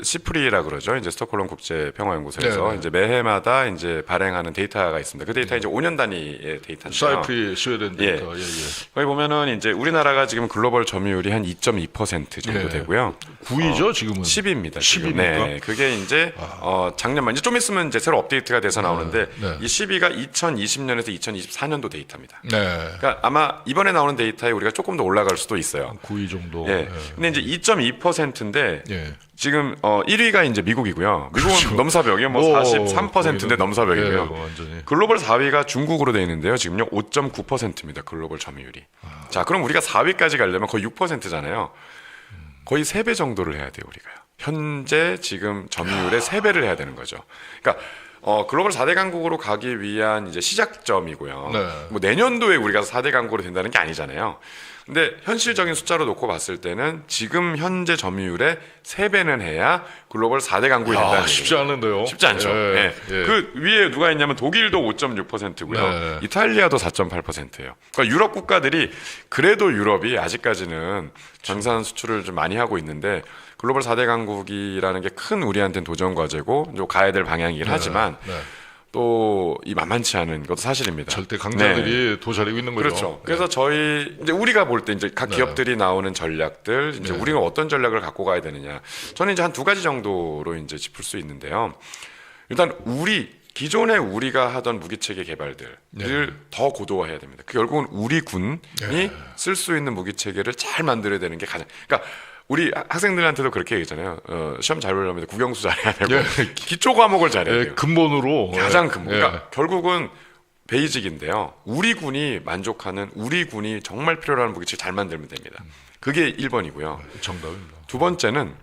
시프리라 그러죠. 이제 스톡홀름 국제 평화연구소에서 네, 네. 이제 매해마다 이제 발행하는 데이터가 있습니다. 그 데이터 이제 5년 단위의 데이터인데요. 사이프리 스웨덴 데이터. 예, 예. 거기 보면은 이제 우리나라가 지금 글로벌 점유율이 한 2.2% 정도 네. 되고요. 9위죠 지금은. 10입니다. 10입니까? 네. 그게 이제 작년만 이제 좀 있으면 이제 새로 업데이트가 돼서 나오는데 네. 이 10위가 2020년에서 2024년도 데이터입니다. 네. 그러니까 아마 이번에 나오는 데이터에 우리가 조금 더 올라갈 수도 있어요. 9위 정도. 예. 근데 이제 2.2%인데 예. 지금 1위가 이제 미국이고요. 미국은 그렇죠. 넘사벽이요. 뭐 43%인데 거기는, 넘사벽이고요. 예, 완전히. 글로벌 4위가 중국으로 되어 있는데요. 지금요 5.9%입니다. 글로벌 점유율이. 자, 그럼 우리가 4위까지 가려면 거의 6%잖아요. 거의 3배 정도를 해야 돼요, 우리가요. 현재 지금 점유율의 3배를 해야 되는 거죠. 그러니까 글로벌 4대 강국으로 가기 위한 이제 시작점이고요. 네. 뭐 내년도에 우리가 4대 강국으로 된다는 게 아니잖아요. 근데 현실적인 숫자로 놓고 봤을 때는 지금 현재 점유율의 3배는 해야 글로벌 4대 강국이 된다는 얘기예요. 쉽지 않은데요. 쉽지 않죠. 예, 예. 예. 그 위에 누가 있냐면 독일도 5.6%고요. 네. 이탈리아도 4.8%예요. 그러니까 유럽 국가들이 그래도 유럽이 아직까지는 방산 수출을 좀 많이 하고 있는데 글로벌 4대 강국이라는 게 큰 우리한테는 도전 과제고 좀 가야 될 방향이긴 하지만 네. 또 이 만만치 않은 것도 사실입니다. 절대 강자들이 네. 도사리고 있는 거죠. 그렇죠. 그래서 저희 이제 우리가 볼 때 이제 각 네. 기업들이 나오는 전략들 이제 네. 우리가 어떤 전략을 갖고 가야 되느냐. 저는 이제 한 2가지 정도로 이제 짚을 수 있는데요. 일단 기존에 우리가 하던 무기 체계 개발들을 더 고도화해야 됩니다. 그 결국은 우리 군이 쓸 수 있는 무기 체계를 잘 만들어야 되는 게 가장. 그러니까 우리 학생들한테도 그렇게 얘기했잖아요. 시험 잘 보려면 국영수 잘해야 되고 기초 과목을 잘해야 돼요. 근본으로 가장 근본. 그러니까 결국은 베이직인데요. 우리 군이 만족하는 우리 군이 정말 필요로 하는 무기체를 잘 만들면 됩니다. 그게 1번이고요. 정답입니다. 두 번째는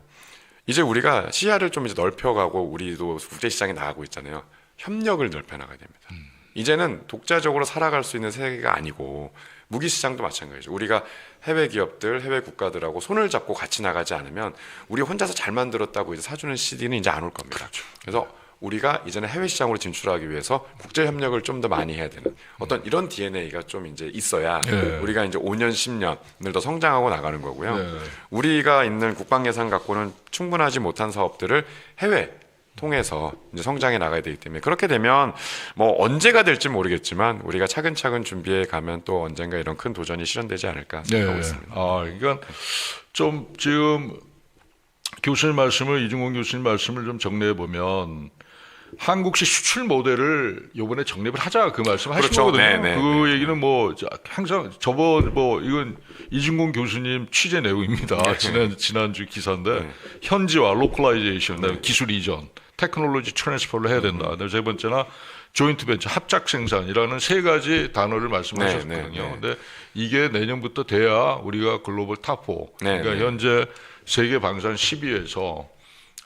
이제 우리가 시야를 좀 이제 넓혀가고 우리도 국제 시장에 나가고 있잖아요. 협력을 넓혀 나가야 됩니다. 이제는 독자적으로 살아갈 수 있는 세계가 아니고 무기 시장도 마찬가지죠. 우리가 해외 기업들, 해외 국가들하고 손을 잡고 같이 나가지 않으면 우리 혼자서 잘 만들었다고 이제 사주는 CD는 이제 안 올 겁니다. 그렇죠. 그래서 우리가 이제는 해외 시장으로 진출하기 위해서 국제 협력을 좀 더 많이 해야 되는 어떤 이런 DNA가 좀 이제 있어야 우리가 이제 5년, 10년을 더 성장하고 나가는 거고요. 우리가 있는 국방 예산 갖고는 충분하지 못한 사업들을 해외 통해서 이제 성장해 나가야 되기 때문에 그렇게 되면 뭐 언제가 될지 모르겠지만 우리가 차근차근 준비해 가면 또 언젠가 이런 큰 도전이 실현되지 않을까 생각하고 있습니다. 그러니까 좀 지금 교수님 말씀을 이중공 교수님 말씀을 좀 정리해 보면 한국식 수출 모델을 요번에 정립을 하자 그 말씀 하신 그렇죠. 거거든요. 네, 그 얘기는 뭐 항상 저번 뭐 이건 이중공 교수님 취재 내용입니다. 지난주 기사인데 현지화, 로컬라이제이션, 기술 이전, 테크놀로지 트랜스퍼를 해야 된다. 세 번째나 조인트 벤처, 합작 생산이라는 세 가지 단어를 말씀하셨거든요. 근데 이게 내년부터 돼야 우리가 글로벌 탑4. 그러니까 현재 세계 방산 10위에서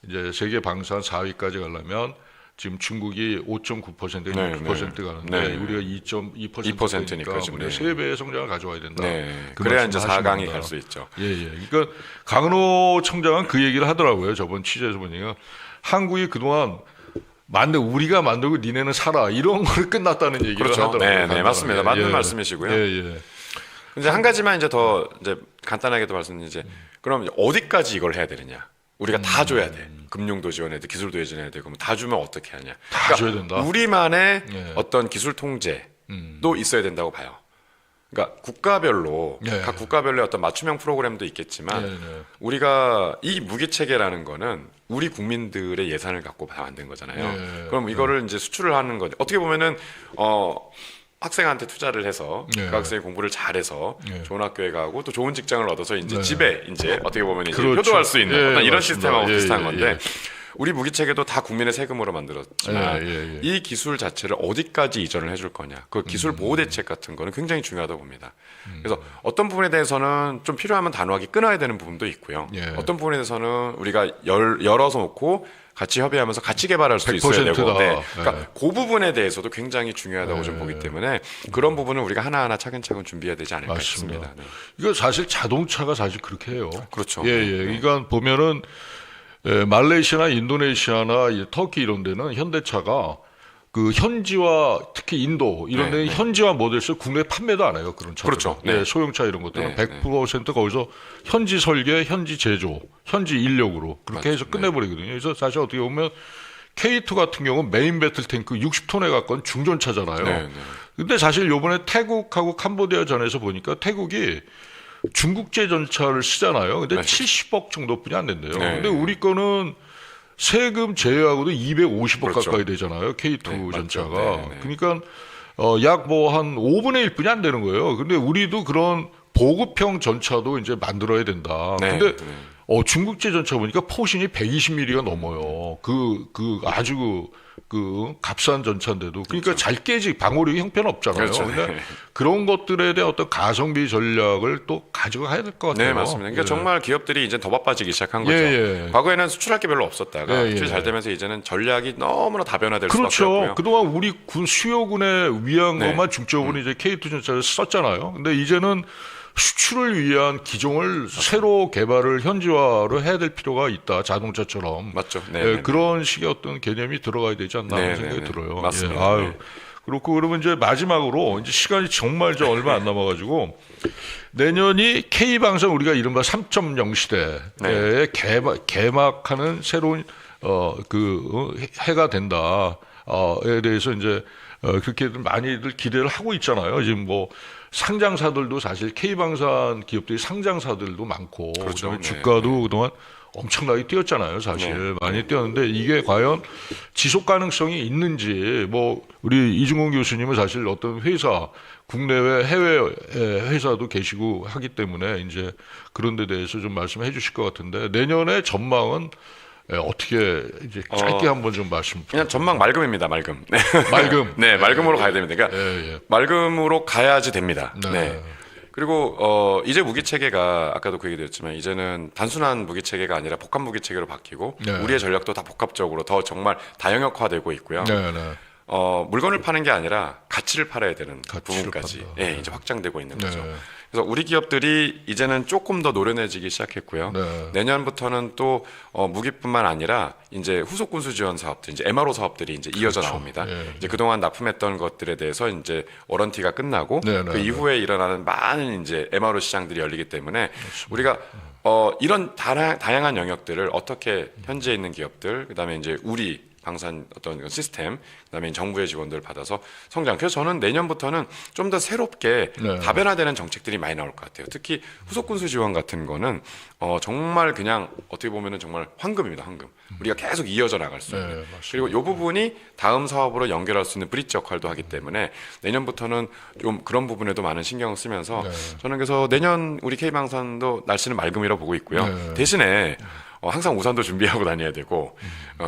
이제 세계 방산 4위까지 가려면 지금 중국이 5.9%, 6% 가는데 우리가 2.2%니까 우리가 3배의 성장을 가져와야 된다. 그 그래야 이제 4강이 갈 수 있죠. 그러니까 강은호 청장은 그 얘기를 하더라고요. 저번 취재에서 보니까 한국이 그동안 우리가 만들고 니네는 살아 이런 걸 끝났다는 얘기를 하더라고요. 네, 맞습니다. 맞는 말씀이시고요. 이제 한 가지만 이제 더 이제 간단하게도 말씀드리면 그럼 어디까지 이걸 해야 되느냐? 우리가 다 줘야 돼. 금융도 지원해야 돼, 기술도 지원해야 되고, 다 주면 어떻게 하냐? 다 줘야 된다. 우리만의 어떤 기술 통제도 있어야 된다고 봐요. 그러니까 국가별로 각 국가별로의 어떤 맞춤형 프로그램도 있겠지만 우리가 이 무기 체계라는 거는 우리 국민들의 예산을 갖고 만든 거잖아요. 그럼 이거를 이제 수출을 하는 거죠. 어떻게 보면은 학생한테 투자를 해서 그 학생이 공부를 잘해서 좋은 학교에 가고 또 좋은 직장을 얻어서 이제 집에 이제 어떻게 보면 이제 효도할 수 있는 어떤 이런 시스템하고 비슷한 건데 우리 무기 체계도 다 국민의 세금으로 만들었지만 이 기술 자체를 어디까지 이전을 해줄 거냐, 그 기술 보호 대책 같은 거는 굉장히 중요하다고 봅니다. 그래서 어떤 부분에 대해서는 좀 필요하면 단호하게 끊어야 되는 부분도 있고요. 어떤 부분에 대해서는 우리가 열어서 놓고 같이 협의하면서 같이 개발할 수도 있어야 되고, 그러니까 그 부분에 대해서도 굉장히 중요하다고 좀 보기 때문에 그런 부분은 우리가 하나하나 차근차근 준비해야 되지 않을까 싶습니다. 이거 사실 자동차가 사실 그렇게 해요. 그렇죠. 그러니까 보면은 말레이시아나 인도네시아나 터키 이런 데는 현대차가 그 현지화, 특히 인도 이런 데는 현지화 모델을 국내에 판매도 안 해요. 그런 차들. 그렇죠. 소형차 이런 것들은 100% 거기서 현지 설계, 현지 제조, 현지 인력으로 그렇게 해서 끝내버리거든요. 그래서 사실 어떻게 보면 K2 같은 경우는 메인 배틀 탱크 60톤에 가까운 중전차잖아요. 근데 사실 요번에 태국하고 캄보디아 전에서 보니까 태국이 중국제 전차를 쓰잖아요. 근데 70억 정도뿐이 안 된대요. 근데 우리 거는 세금 제외하고도 250억 가까이 되잖아요. K2 전차가. 그러니까 약 뭐 한 5분의 1뿐이 안 되는 거예요. 근데 우리도 그런 보급형 전차도 이제 만들어야 된다. 근데 중국제 전차 보니까 포신이 120mm가 넘어요. 아주 그 값싼 전차인데도 그러니까 잘 깨지 방어력이 형편없잖아요. 근데 그런 것들에 대한 어떤 가성비 전략을 또 가져가야 될 것 같아요. 네, 맞습니다. 그러니까 정말 기업들이 이제 더 바빠지기 시작한 거죠. 과거에는 수출할 게 별로 없었다가 수출이 잘 되면서 이제는 전략이 너무나 다변화될 수밖에 없고요. 그동안 우리 수요군에 위한 것만 중점으로 이제 K2 전차를 썼잖아요. 근데 이제는 수출을 위한 기종을 새로 개발을 현지화로 해야 될 필요가 있다. 자동차처럼. 맞죠. 그런 식의 어떤 개념이 들어가야 되지 않나 하는 생각이 들어요. 맞습니다. 그렇고 그러면 이제 마지막으로 이제 시간이 정말 얼마 안 남아가지고 내년이 K방송 우리가 이른바 3.0 시대에 개막하는 새로운 해가 된다에 대해서 이제 그렇게 많이들 기대를 하고 있잖아요. 지금 뭐 상장사들도 사실 K방산 기업들이 상장사들도 많고 그다음에 주가도 그동안 엄청나게 뛰었잖아요. 사실 많이 뛰었는데 이게 과연 지속 가능성이 있는지 뭐 우리 이중공 교수님은 사실 어떤 회사 국내외 해외 회사도 계시고 하기 때문에 이제 그런 데 대해서 좀 말씀해 주실 것 같은데 내년의 전망은 어떻게 이제 짧게 한번 좀 말씀. 그냥 전망 맑음입니다. 맑음. 맑음. 네, 맑음으로 가야 됩니다. 그러니까 맑음으로 가야지 됩니다. 그리고 이제 무기 체계가 아까도 그 얘기드렸지만 이제는 단순한 무기 체계가 아니라 복합 무기 체계로 바뀌고 우리의 전략도 다 복합적으로 더 정말 다영역화되고 있고요. 물건을 파는 게 아니라 가치를 팔아야 되는 가치를 부분까지 판다. 예, 이제 확장되고 있는 거죠. 네. 그래서 우리 기업들이 이제는 조금 더 노련해지기 시작했고요. 네. 내년부터는 또 무기뿐만 아니라 이제 후속 군수 지원 사업들, 이제 MRO 사업들이 이제 이어져 그렇죠. 나옵니다. 예, 이제 그동안 납품했던 것들에 대해서 이제 워런티가 끝나고 네, 네, 그 네. 이후에 일어나는 많은 이제 MRO 시장들이 열리기 때문에 우리가 이런 다양한 영역들을 어떻게 현지에 있는 기업들, 그다음에 이제 우리 방산 어떤 시스템, 그다음에 정부의 지원들을 받아서 성장. 그래서 저는 내년부터는 좀 더 새롭게 네. 다변화되는 정책들이 많이 나올 것 같아요. 특히 후속 군수 지원 같은 거는 정말 그냥 어떻게 보면은 정말 황금입니다, 황금. 우리가 계속 이어져 나갈 수 있는. 네, 맞습니다. 그리고 이 부분이 다음 사업으로 연결할 수 있는 브릿지 역할도 하기 때문에 내년부터는 좀 그런 부분에도 많은 신경을 쓰면서 네. 저는 그래서 내년 우리 K방산도 날씨는 맑음이라고 보고 있고요. 네. 대신에 항상 우산도 준비하고 다녀야 되고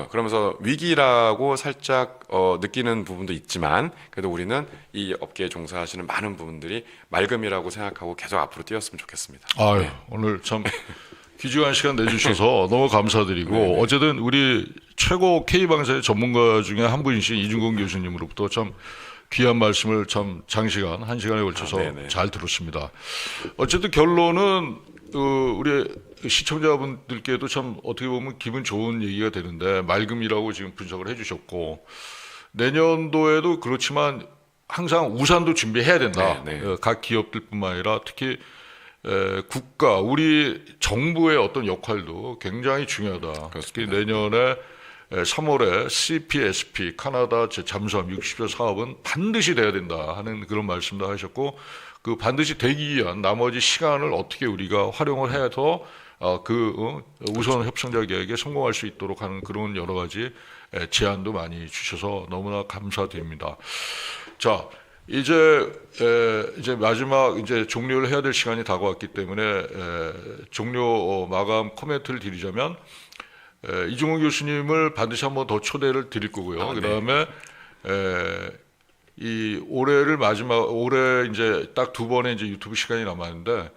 그러면서 위기라고 살짝 느끼는 부분도 있지만 그래도 우리는 이 업계에 종사하시는 많은 분들이 맑음이라고 생각하고 계속 앞으로 뛰었으면 좋겠습니다. 아유, 네. 오늘 참 귀중한 시간 내주셔서 너무 감사드리고 어쨌든 우리 최고 K방사의 전문가 중에 한 분이신 이중근 교수님으로부터 참 귀한 말씀을 참 장시간, 1시간에 걸쳐서 네네. 잘 들었습니다. 어쨌든 결론은 우리 시청자분들께도 참 어떻게 보면 기분 좋은 얘기가 되는데 맑음이라고 지금 분석을 해주셨고 내년도에도 그렇지만 항상 우산도 준비해야 된다. 네, 네. 각 기업들뿐만 아니라 특히 국가, 우리 정부의 어떤 역할도 굉장히 중요하다. 특히 내년에 3월에 CPSP 카나다 잠수함 60조 사업은 반드시 돼야 된다 하는 그런 말씀도 하셨고 그 반드시 되기 위한 나머지 시간을 어떻게 우리가 활용을 해서 우선 협상자 계획에 성공할 수 있도록 하는 그런 여러 가지 제안도 많이 주셔서 너무나 감사드립니다. 자, 이제 마지막 이제 종료를 해야 될 시간이 다가왔기 때문에 종료 마감 코멘트를 드리자면 이중훈 교수님을 반드시 한번 더 초대를 드릴 거고요. 그다음에 이 올해를 올해 이제 딱 2번의 이제 유튜브 시간이 남았는데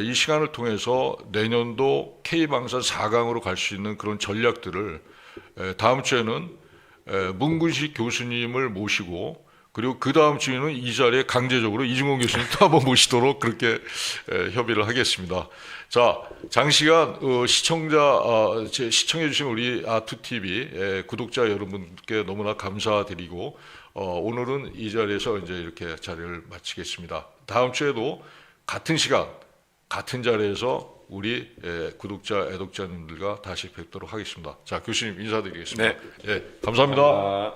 이 시간을 통해서 내년도 K방산 4강으로 갈 수 있는 그런 전략들을 다음 주에는 문근식 교수님을 모시고 그리고 그 다음 주에는 이 자리에 강제적으로 이중훈 교수님 또 한번 모시도록 그렇게 협의를 하겠습니다. 자, 장시간 시청해주신 우리 아투TV 구독자 여러분께 너무나 감사드리고 오늘은 이 자리에서 이제 이렇게 자리를 마치겠습니다. 다음 주에도 같은 시간, 같은 자리에서 우리 구독자, 애독자님들과 다시 뵙도록 하겠습니다. 자, 교수님 인사드리겠습니다. 네. 감사합니다.